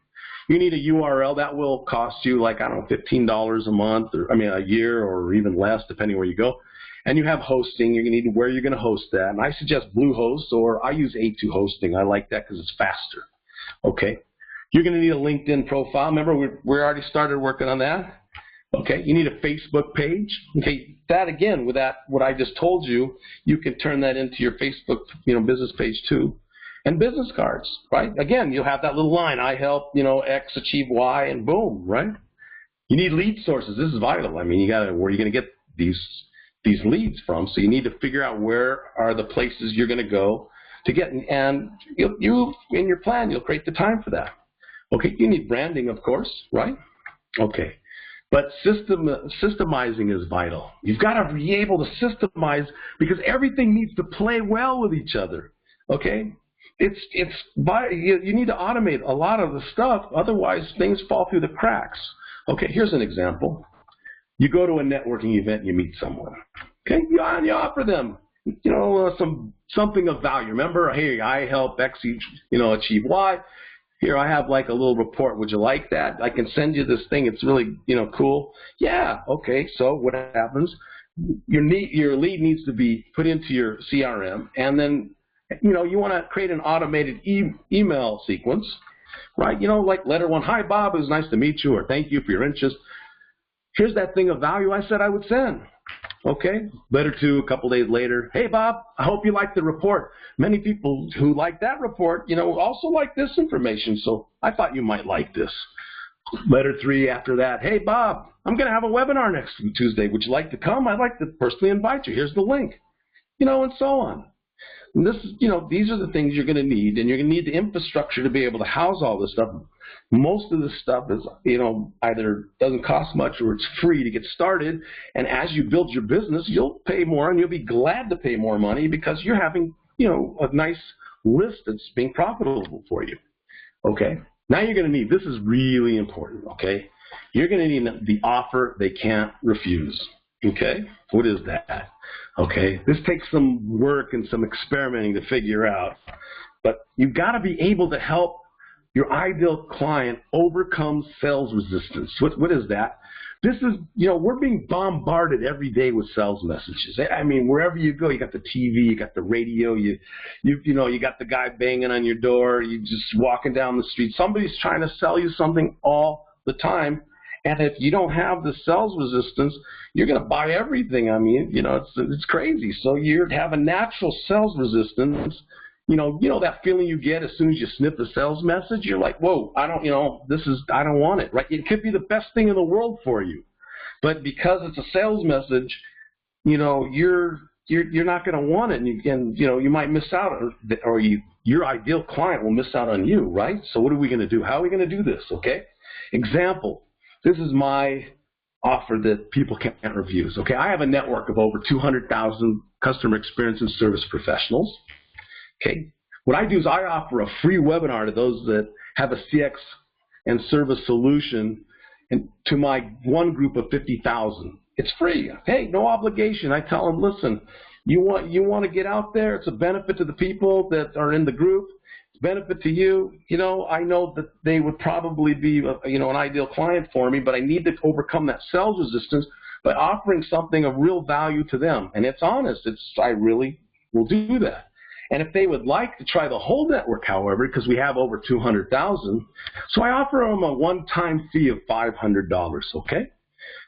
You need a URL. That will cost you like, I don't know, $15 a month, or a year, or even less, depending where you go. And you have hosting. You're going to need where you're going to host that. And I suggest Bluehost, or I use A2 Hosting. I like that because it's faster. Okay. You're going to need a LinkedIn profile. Remember, we already started working on that. Okay. You need a Facebook page. Okay. That, again, with that, what I just told you, you can turn that into your Facebook, business page too. And business cards, right? Again, you'll have that little line, I help, X achieve Y, and boom, right? You need lead sources. This is vital. I mean, where are you going to get these leads from? So you need to figure out where are the places you're going to go to get, and you in your plan, you'll create the time for that. Okay, you need branding, of course, right? Okay, but systemizing is vital. You've got to be able to systemize, because everything needs to play well with each other. Okay, you need to automate a lot of the stuff, otherwise things fall through the cracks. Okay, here's an example. You go to a networking event, you meet someone. Okay, you offer them, something of value. Remember, hey, I help X, achieve Y. Here, I have like a little report. Would you like that? I can send you this thing. It's really, cool. Yeah. Okay. So what happens? Your lead needs to be put into your CRM, and then, you want to create an automated email sequence, right? Like letter 1, hi Bob, it was nice to meet you, or thank you for your interest. Here's that thing of value I said I would send. Okay. Letter 2, a couple days later. Hey, Bob, I hope you liked the report. Many people who like that report, also like this information, so I thought you might like this. Letter 3 after that. Hey, Bob, I'm going to have a webinar next Tuesday. Would you like to come? I'd like to personally invite you. Here's the link. And so on. And this is, these are the things you're going to need, and you're going to need the infrastructure to be able to house all this stuff. Most of this stuff is, either doesn't cost much or it's free to get started. And as you build your business, you'll pay more, and you'll be glad to pay more money because you're having, a nice list that's being profitable for you. Okay. Now you're going to need, this is really important. Okay. you're going to need the offer they can't refuse. Okay? What is that? Okay? This takes some work and some experimenting to figure out. But you've got to be able to help your ideal client overcome sales resistance. What is that? This is, we're being bombarded every day with sales messages. I mean, wherever you go, you got the TV, you got the radio, you got the guy banging on your door, you just walking down the street. Somebody's trying to sell you something all the time. And if you don't have the sales resistance, you're going to buy everything. I mean, it's crazy. So you have a natural sales resistance. That feeling you get as soon as you sniff the sales message, you're like, whoa, I don't want it, right? It could be the best thing in the world for you. But because it's a sales message, you're not going to want it, and you might miss out, or your ideal client will miss out on you, right? So what are we going to do? How are we going to do this, okay? Example, this is my offer that people can't refuse, okay? I have a network of over 200,000 customer experience and service professionals. Okay, what I do is I offer a free webinar to those that have a CX and service solution, and to my one group of 50,000. It's free. Hey, no obligation. I tell them, listen, you want to get out there. It's a benefit to the people that are in the group. It's a benefit to you. I know that they would probably be an ideal client for me, but I need to overcome that sales resistance by offering something of real value to them. And it's honest. I really will do that. And if they would like to try the whole network, however, because we have over 200,000, so I offer them a one-time fee of $500, okay?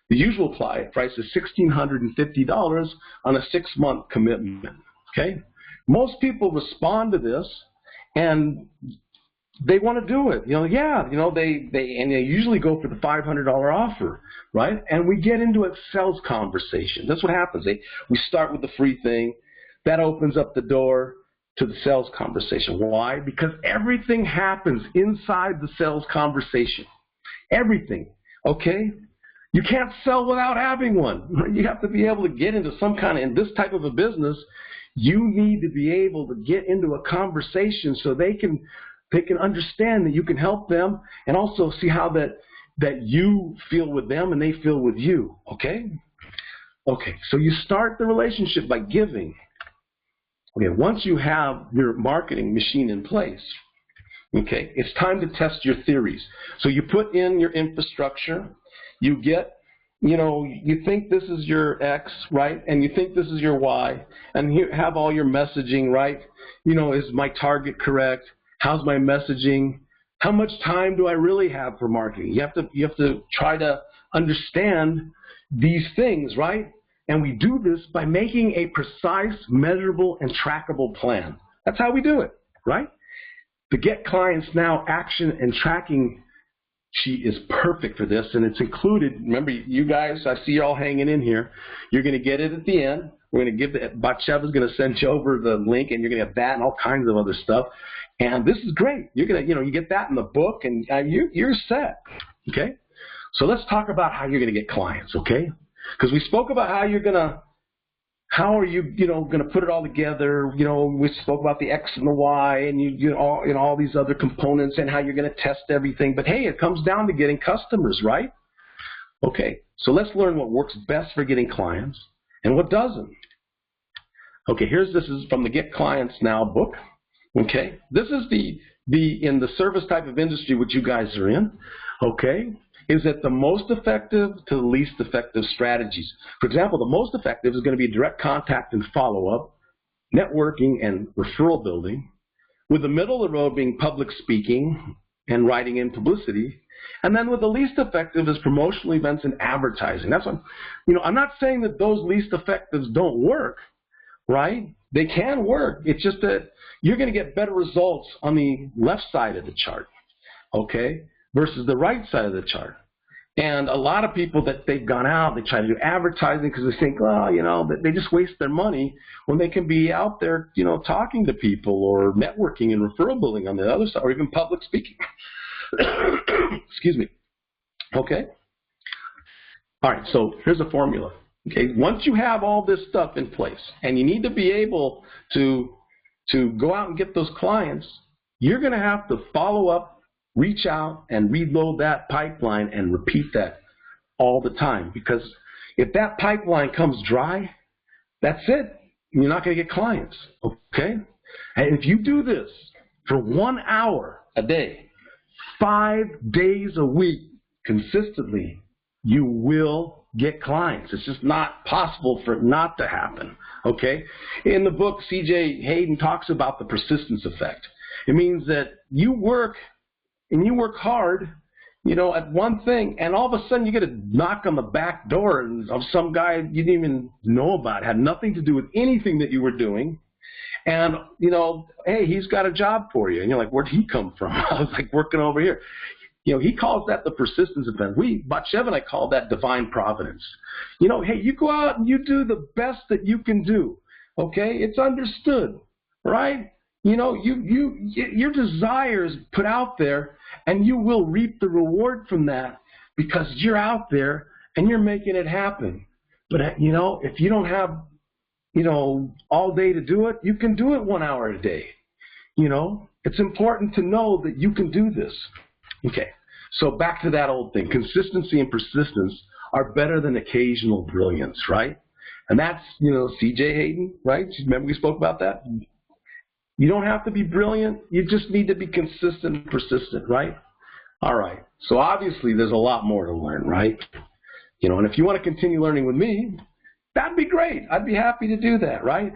The usual price is $1,650 on a 6-month commitment, okay? Most people respond to this, and they want to do it. They usually go for the $500 offer, right? And we get into a sales conversation. That's what happens. We start with the free thing. That opens up the door to the sales conversation. Why? Because everything happens inside the sales conversation. Everything, okay? You can't sell without having one. You have to be able to get into some kind of, in this type of a business, you need to be able to get into a conversation so they can understand that you can help them, and also see how that you feel with them and they feel with you, okay? Okay, so you start the relationship by giving. Okay, once you have your marketing machine in place, okay, it's time to test your theories. So you put in your infrastructure, you get, you think this is your X, right? And you think this is your Y, and you have all your messaging, right? Is my target correct? How's my messaging? How much time do I really have for marketing? You have to try to understand these things, right? And we do this by making a precise, measurable, and trackable plan. That's how we do it, right? The Get Clients Now action and tracking sheet is perfect for this, and it's included. Remember, you guys, I see you all hanging in here. You're going to get it at the end. We're going to give it. Batsheva's going to send you over the link, and you're going to have that and all kinds of other stuff. And this is great. You're going to, you get that in the book, and you're set. Okay. So let's talk about how you're going to get clients. Okay. Because we spoke about how you're gonna, how are you, gonna put it all together. We spoke about the X and the Y, and all these other components, and how you're gonna test everything. But hey, it comes down to getting customers, right? Okay, so let's learn what works best for getting clients and what doesn't. Okay, this is from the Get Clients Now book. Okay, this is the in the service type of industry which you guys are in. Okay. Is that the most effective to the least effective strategies? For example, the most effective is going to be direct contact and follow-up, networking and referral building, with the middle of the road being public speaking and writing in publicity, and then with the least effective is promotional events and advertising. That's what, I'm not saying that those least effectives don't work, right? They can work. It's just that you're going to get better results on the left side of the chart, okay, versus the right side of the chart. And a lot of people that they've gone out, they try to do advertising because they think, well, they just waste their money when they can be out there, talking to people or networking and referral building on the other side, or even public speaking. Excuse me. Okay. All right, so here's a formula. Okay, once you have all this stuff in place, and you need to be able to go out and get those clients, you're going to have to follow up reach out and reload that pipeline and repeat that all the time. Because if that pipeline comes dry, that's it. You're not going to get clients, okay? And if you do this for 1 hour a day, 5 days a week, consistently, you will get clients. It's just not possible for it not to happen, okay? In the book, C.J. Hayden talks about the persistence effect. It means that you work, and you work hard, you know, at one thing, and all of a sudden you get a knock on the back door of some guy you didn't even know about, had nothing to do with anything that you were doing, and, you know, hey, he's got a job for you. And you're like, where'd he come from? I was like working over here. You know, he calls that the persistence event. Batsheva and I call that divine providence. You know, hey, you go out and you do the best that you can do, okay? It's understood, right? You know, your desires put out there, and you will reap the reward from that because you're out there and you're making it happen. But, you know, if you don't have, you know, all day to do it, you can do it 1 hour a day. You know, it's important to know that you can do this. Okay, so back to that old thing. Consistency and persistence are better than occasional brilliance, right? And that's, you know, C.J. Hayden, right? Remember we spoke about that? You don't have to be brilliant. You just need to be consistent and persistent, right? All right. So obviously there's a lot more to learn, right? You know, and if you want to continue learning with me, that'd be great. I'd be happy to do that, right?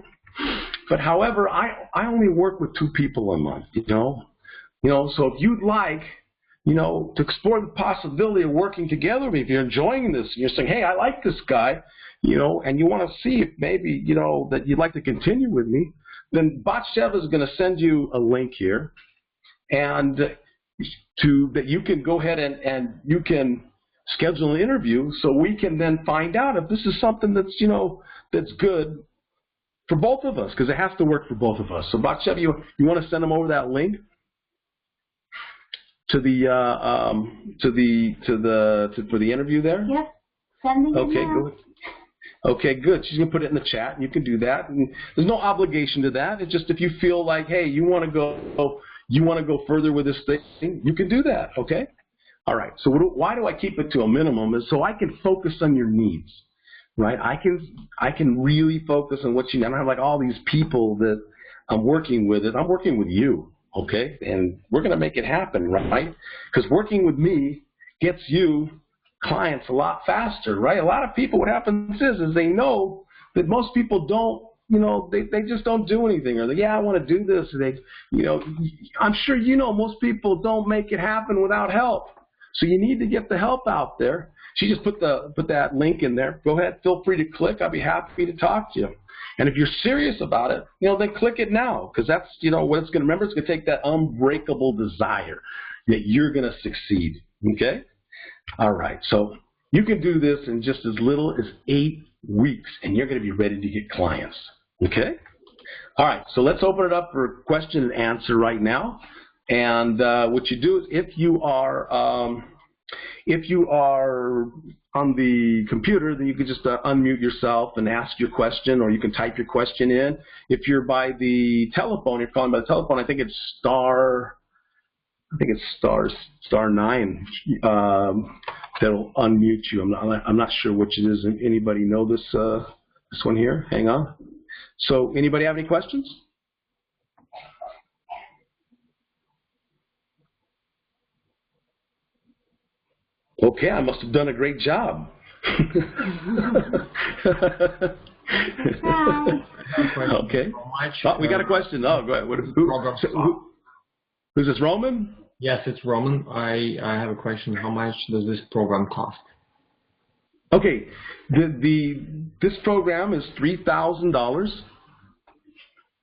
But however, I only work with 2 people a month, you know? So if you'd like, you know, to explore the possibility of working together with me, if you're enjoying this, and you're saying, hey, I like this guy, you know, and you want to see if maybe, you know, that you'd like to continue with me, then Batsheva is going to send you a link here, and that you can go ahead and you can schedule an interview, so we can then find out if this is something that's, you know, that's good for both of us, because it has to work for both of us. So Batsheva, you want to send them over that link to the for the interview there? Yep. Sending it okay, now. good. Okay, good. She's gonna put it in the chat, and you can do that. And there's no obligation to that. It's just if you feel like, hey, you want to go further with this thing, you can do that. Okay. All right. So why do I keep it to a minimum? Is so I can focus on your needs, right? I can really focus on what you need. I don't have like all these people that I'm working with. I'm working with you, okay? And we're gonna make it happen, right? Because working with me gets you clients a lot faster, right? A lot of people, what happens is they know that most people don't, you know, they just don't do anything, or they, yeah, I want to do this. They, you know, I'm sure you know most people don't make it happen without help. So you need to get the help out there. She just put that link in there. Go ahead, feel free to click. I'll be happy to talk to you. And if you're serious about it, you know, then click it now, because that's, you know, what it's going to, remember, it's going to take that unbreakable desire that you're going to succeed, okay? All right, so you can do this in just as little as 8 weeks, and you're going to be ready to get clients, okay? All right, so let's open it up for question and answer right now. And what you do is, if you are on the computer, then you can just unmute yourself and ask your question, or you can type your question in. If you're by the telephone, you're calling by the telephone, I think it's star 9 that'll unmute you. I'm not sure which it is. Anybody know this one here? Hang on. So anybody have any questions? Okay, I must have done a great job. Okay. Oh, we got a question. Oh, go ahead. Who's this, Roman? Yes, it's Roman. I have a question. How much does this program cost? Okay, this program is $3,000,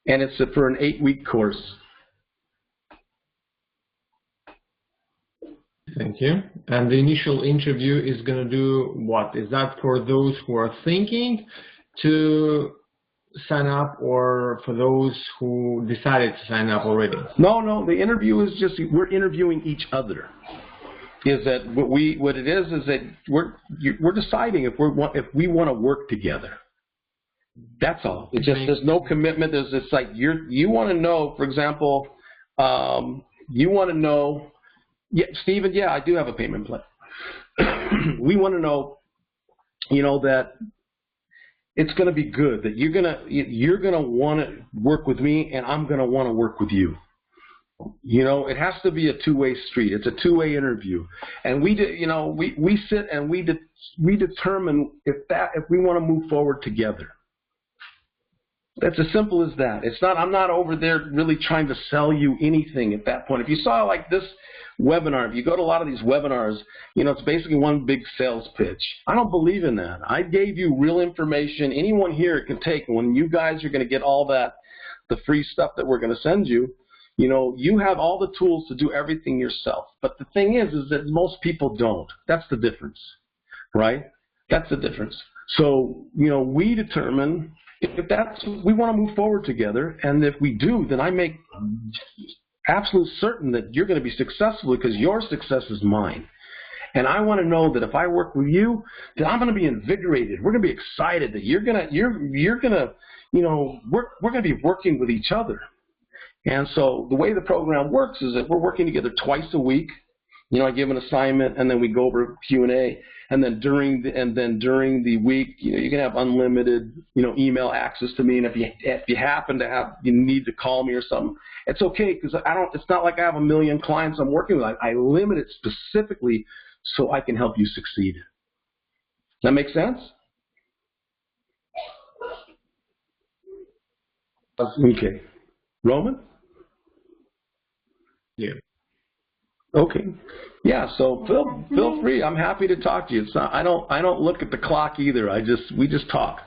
and it's for an 8-week course. Thank you. And the initial interview is going to do what? Is that for those who are thinking to sign up, or for those who decided to sign up already? No. The interview is just, we're interviewing each other. Is that what it is that we're deciding if we want to work together. That's all. It's just, there's no commitment. It's like you want to know, for example, you want to know Yeah, Stephen, yeah, I do have a payment plan. We want to know, that it's going to be good, that you're going to want to work with me, and I'm going to want to work with you. It has to be a two-way street. It's a two-way interview, and we sit and we determine if we want to move forward together. That's as simple as that. It's not. I'm not over there really trying to sell you anything at that point. If you saw like this webinar, if you go to a lot of these webinars, it's basically one big sales pitch. I don't believe in that. I gave you real information. Anyone here can take. And when you guys are going to get all that, the free stuff that we're going to send you, you have all the tools to do everything yourself. But the thing is that most people don't. That's the difference, right? That's the difference. So, we determine if we want to move forward together, and if we do, then I make absolute certain that you're going to be successful because your success is mine. And I want to know that if I work with you, that I'm going to be invigorated. We're going to be excited that we're going to be working with each other. And so the way the program works is that we're working together twice a week. I give an assignment, and then we go over Q&A. And then during the week, you can have unlimited, email access to me. And if you happen to you need to call me or something, it's okay, because it's not like I have a million clients I'm working with. I limit it specifically so I can help you succeed. Does that make sense? Okay. Roman? Yeah. Okay. Yeah, so feel free. I'm happy to talk to you. It's not, I don't look at the clock either. We just talk.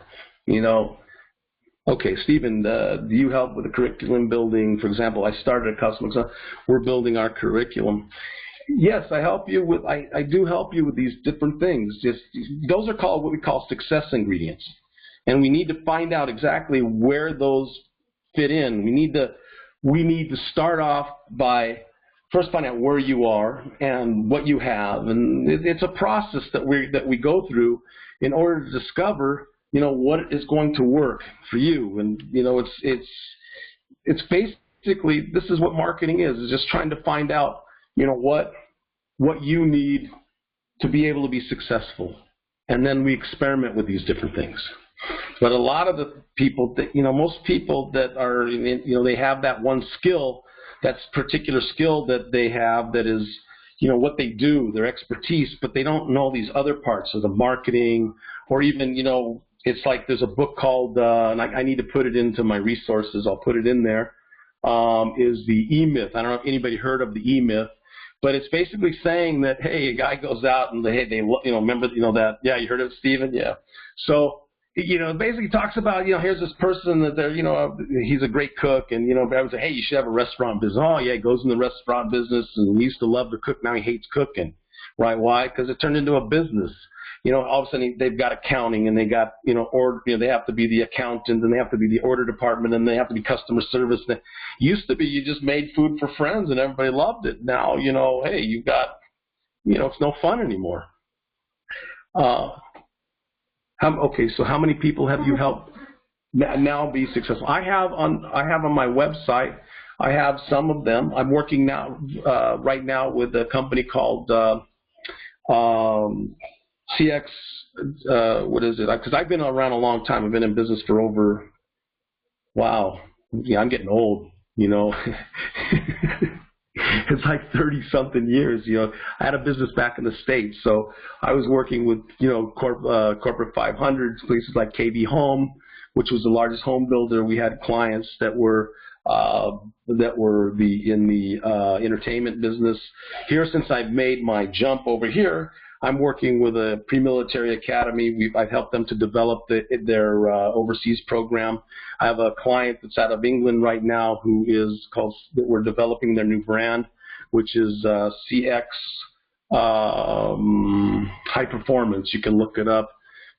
Okay, Stephen, do you help with the curriculum building? For example, I started a customer. We're building our curriculum. Yes, I help you with. I do help you with these different things. Those are called what we call success ingredients, and we need to find out exactly where those fit in. We need to start off by first find out where you are and what you have, and it's a process that we go through in order to discover, what is going to work for you. And it's basically, this is what marketing is just trying to find out, what you need to be able to be successful, and then we experiment with these different things. But a lot of the people that, most people that are, they have that one skill, that particular skill that they have that is, what they do, their expertise, but they don't know these other parts of the marketing, or even, it's like there's a book called, and I need to put it into my resources, I'll put it in there, is the E-Myth. I don't know if anybody heard of the E-Myth, but it's basically saying that, hey, a guy goes out and remember, that, yeah, you heard of it, Stephen? Yeah. So, it basically talks about, here's this person that they're, he's a great cook, and, but I would say, hey, you should have a restaurant business. Oh, yeah, he goes in the restaurant business, and he used to love to cook. Now he hates cooking. Right? Why? Because it turned into a business. All of a sudden they've got accounting, and they got, they have to be the accountant, and they have to be the order department, and they have to be customer service. And it used to be you just made food for friends, and everybody loved it. Now, hey, you've got, it's no fun anymore. Okay, so how many people have you helped now be successful? I have on my website, I have some of them. I'm working now right now with a company called CX. What is it? Because I've been around a long time. I've been in business for over. Wow, yeah, I'm getting old. It's like 30-something years. I had a business back in the States, so I was working with corporate 500s, places like KB Home, which was the largest home builder. We had clients that were in the entertainment business. Here, since I've made my jump over here, I'm working with a pre-military academy. I've helped them to develop their overseas program. I have a client that's out of England right now that we're developing their new brand, which is CX High Performance. You can look it up.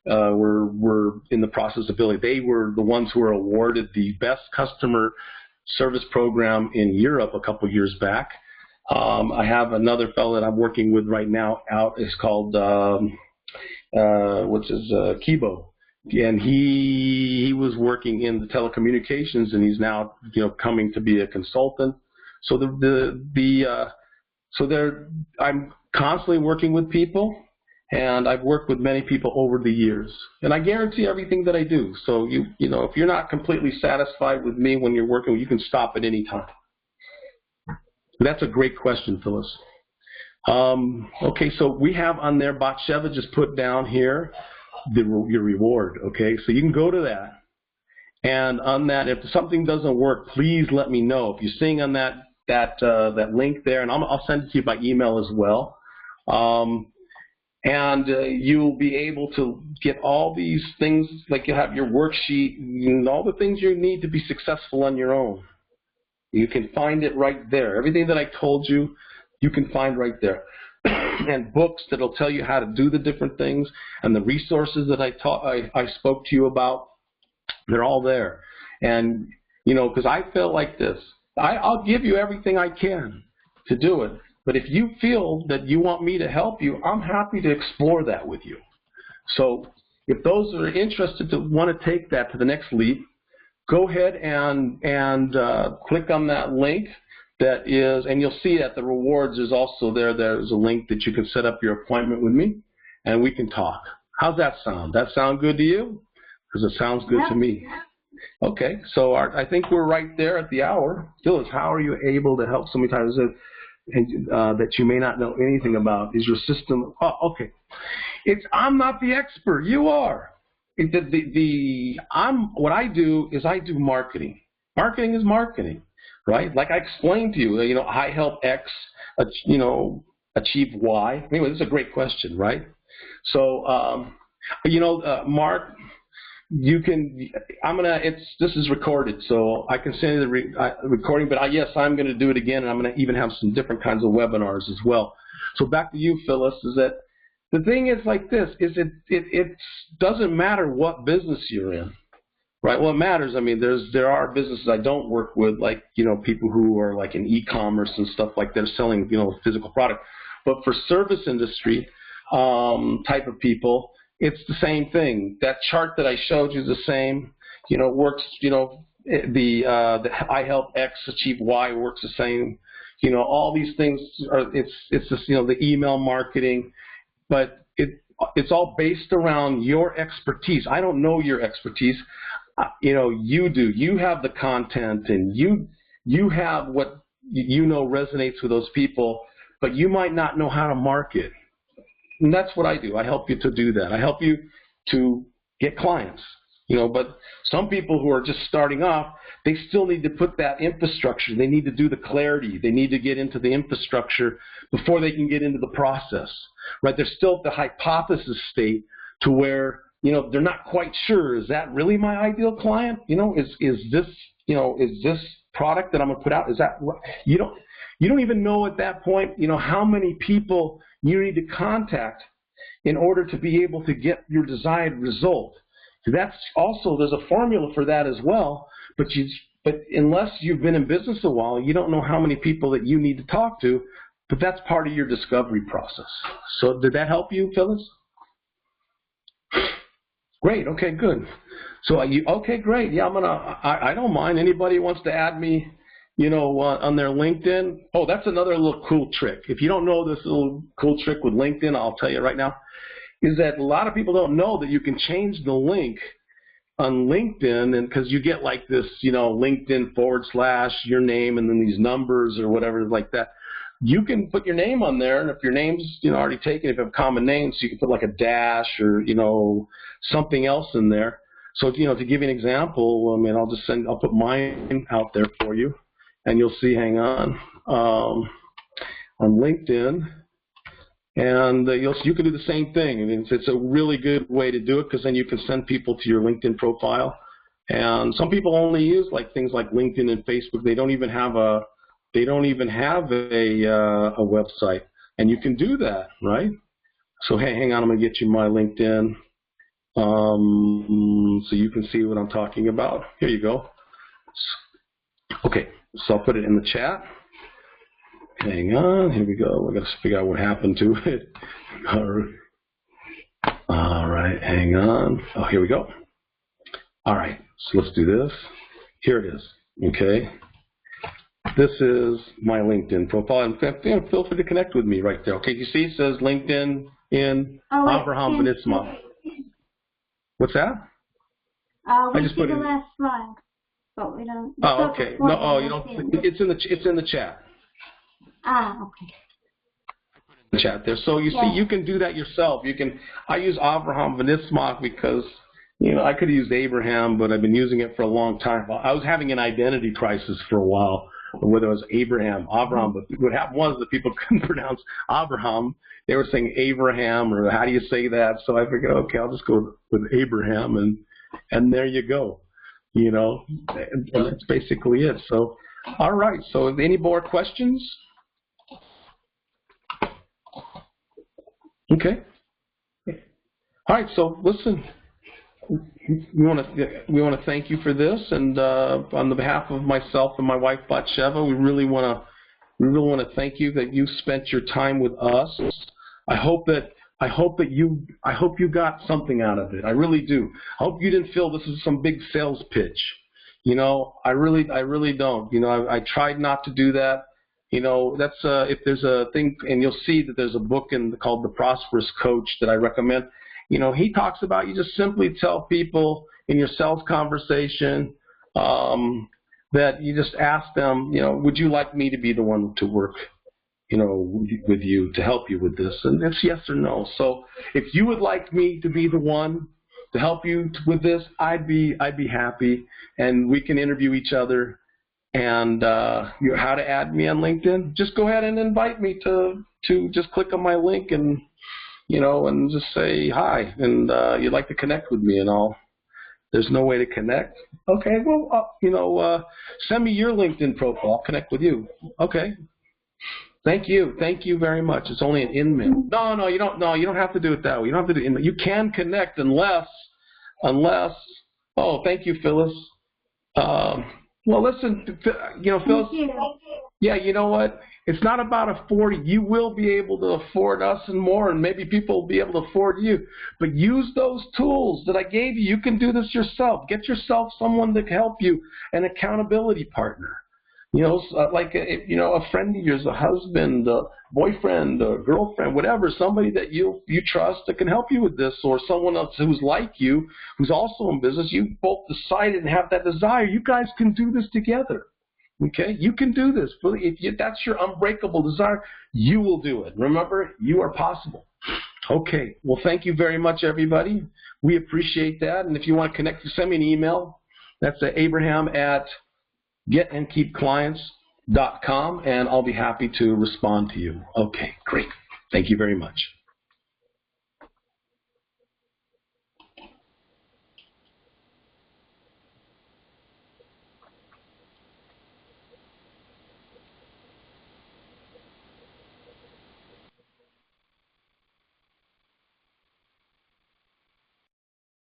We're in the process of building. They were the ones who were awarded the best customer service program in Europe a couple years back. I have another fellow that I'm working with right now out. It's called Kibo, and he was working in the telecommunications, and he's now coming to be a consultant. So So I'm constantly working with people, and I've worked with many people over the years. And I guarantee everything that I do. So you know, if you're not completely satisfied with me when you're working, you can stop at any time. That's a great question, Phyllis. Okay, so we have on there, Batsheva just put down here your reward. Okay, so you can go to that. And on that, if something doesn't work, please let me know. If you're seeing on that link there, and I'll send it to you by email as well. And you'll be able to get all these things, like you have your worksheet and all the things you need to be successful on your own. You can find it right there. Everything that I told you, you can find right there. And books that'll tell you how to do the different things, and the resources that I spoke to you about, they're all there. And, you know, because I feel like this. I'll give you everything I can to do it. But if you feel that you want me to help you, I'm happy to explore that with you. So if those are interested to want to take that to the next leap, go ahead and click on that link that is, and you'll see that the rewards is also there. There's a link that you can set up your appointment with me, and we can talk. How's that sound? That sound good to you? Because it sounds good to me. Okay, so I think we're right there at the hour. Phyllis, how are you able to help so many times that you may not know anything about? Is your system, okay. I'm not the expert, you are. What I do is I do marketing. Marketing is marketing, right? Like I explained to you, you know, I help X, you know, achieve Y. Anyway, this is a great question, right? So, you know, Mark, you can, this is recorded, so I can send you the recording, but yes, I'm going to do it again, and I'm going to even have some different kinds of webinars as well. So back to you, Phyllis, is that the thing is like this, is it doesn't matter what business you're in, right? Well, it matters. I mean, there are businesses I don't work with, like, you know, people who are like in e-commerce and stuff like that, selling, you know, physical product. But for service industry type of people, it's the same thing. That chart that I showed you is the same. You know, works. You know, the I help X achieve Y works the same. You know, all these things are. It's just, you know, the email marketing, but it's all based around your expertise. I don't know your expertise. You know, you do. You have the content, and you have what you know resonates with those people, but you might not know how to market. And that's what I do. I help you to do that. I help you to get clients, you know, but some people who are just starting off, they still need to put that infrastructure. They need to do the clarity. They need to get into the infrastructure before they can get into the process, right? They're still at the hypothesis state to where, you know, they're not quite sure, is that really my ideal client? You know, is this, you know, is this product that I'm going to put out, is that, you don't even know at that point, you know, how many people you need to contact in order to be able to get your desired result. That's also, there's a formula for that as well, but unless you've been in business a while, you don't know how many people that you need to talk to, but that's part of your discovery process. So did that help you, Phyllis? Great, okay, good. So okay, great. Yeah, I don't mind. Anybody wants to add me, you know, on their LinkedIn. Oh, that's another little cool trick. If you don't know this little cool trick with LinkedIn, I'll tell you right now, is that a lot of people don't know that you can change the link on LinkedIn, and because you get like this, you know, LinkedIn / your name and then these numbers or whatever like that. You can put your name on there, and if your name's, you know, already taken, if you have common names, you can put like a dash or, you know, something else in there. So, you know, to give you an example, I mean, I'll put mine out there for you. And you'll see, hang on LinkedIn, and you can do the same thing. I mean, it's a really good way to do it, because then you can send people to your LinkedIn profile. And some people only use like things like LinkedIn and Facebook. They don't even have a website, and you can do that, right? So hey, hang on, I'm gonna get you my LinkedIn, so you can see what I'm talking about. Here you go. Okay. So I'll put it in the chat. Hang on, here we go. We're going to figure out what happened to it. All right, hang on. Oh, here we go. All right, so let's do this. Here it is, okay? this is my LinkedIn profile, and feel free to connect with me right there. Okay, you see it says LinkedIn in Avraham Vinitzma. What's that? We see the last slide, but we don't. Oh, okay. No, you don't. It's in the chat. Okay. The chat there. So you see, you can do that yourself. I use Avraham Vinitzma because I could have used Abraham, but I've been using it for a long time. I was having an identity crisis for a while, whether it was Avraham. But what happened was that people couldn't pronounce Avraham. They were saying Abraham, or how do you say that? So I figured, okay, I'll just go with Abraham, and there you go. And that's basically it. So, all right. So, any more questions? Okay. All right. So, listen. We want to thank you for this, and on the behalf of myself and my wife Batsheva, we really want to thank you that you spent your time with us. I hope you got something out of it. I really do. I hope you didn't feel this is some big sales pitch. I really don't. I tried not to do that. That's if there's a thing, and you'll see that there's a book called The Prosperous Coach that I recommend. He talks about you just simply tell people in your sales conversation that you just ask them, would you like me to be the one to work, with you to help you with this? And it's yes or no. So if you would like me to be the one to help you with this, I'd be happy, and we can interview each other. And how to add me on LinkedIn? Just go ahead and invite me to just click on my link and and just say hi, and you'd like to connect with me and all. There's no way to connect. Okay, well, send me your LinkedIn profile. I'll connect with you. Okay. Thank you very much. It's only an in-mail. No, you don't. No, you don't have to do it that way. You don't have to do in-mail. You can connect unless. Oh, thank you, Phyllis. Well, listen, Phyllis. Yeah, you know what? It's not about affording. You will be able to afford us and more, and maybe people will be able to afford you. But use those tools that I gave you. You can do this yourself. Get yourself someone that can help you, an accountability partner. Like a friend of yours, a husband, a boyfriend, a girlfriend, whatever, somebody that you trust that can help you with this, or someone else who's like you, who's also in business. You both decided and have that desire. You guys can do this together. Okay, you can do this. If that's your unbreakable desire, you will do it. Remember, you are possible. Okay, well, thank you very much, everybody. We appreciate that. And if you want to connect, send me an email. That's Abraham@getandkeepclients.com, and I'll be happy to respond to you. Okay, great. Thank you very much.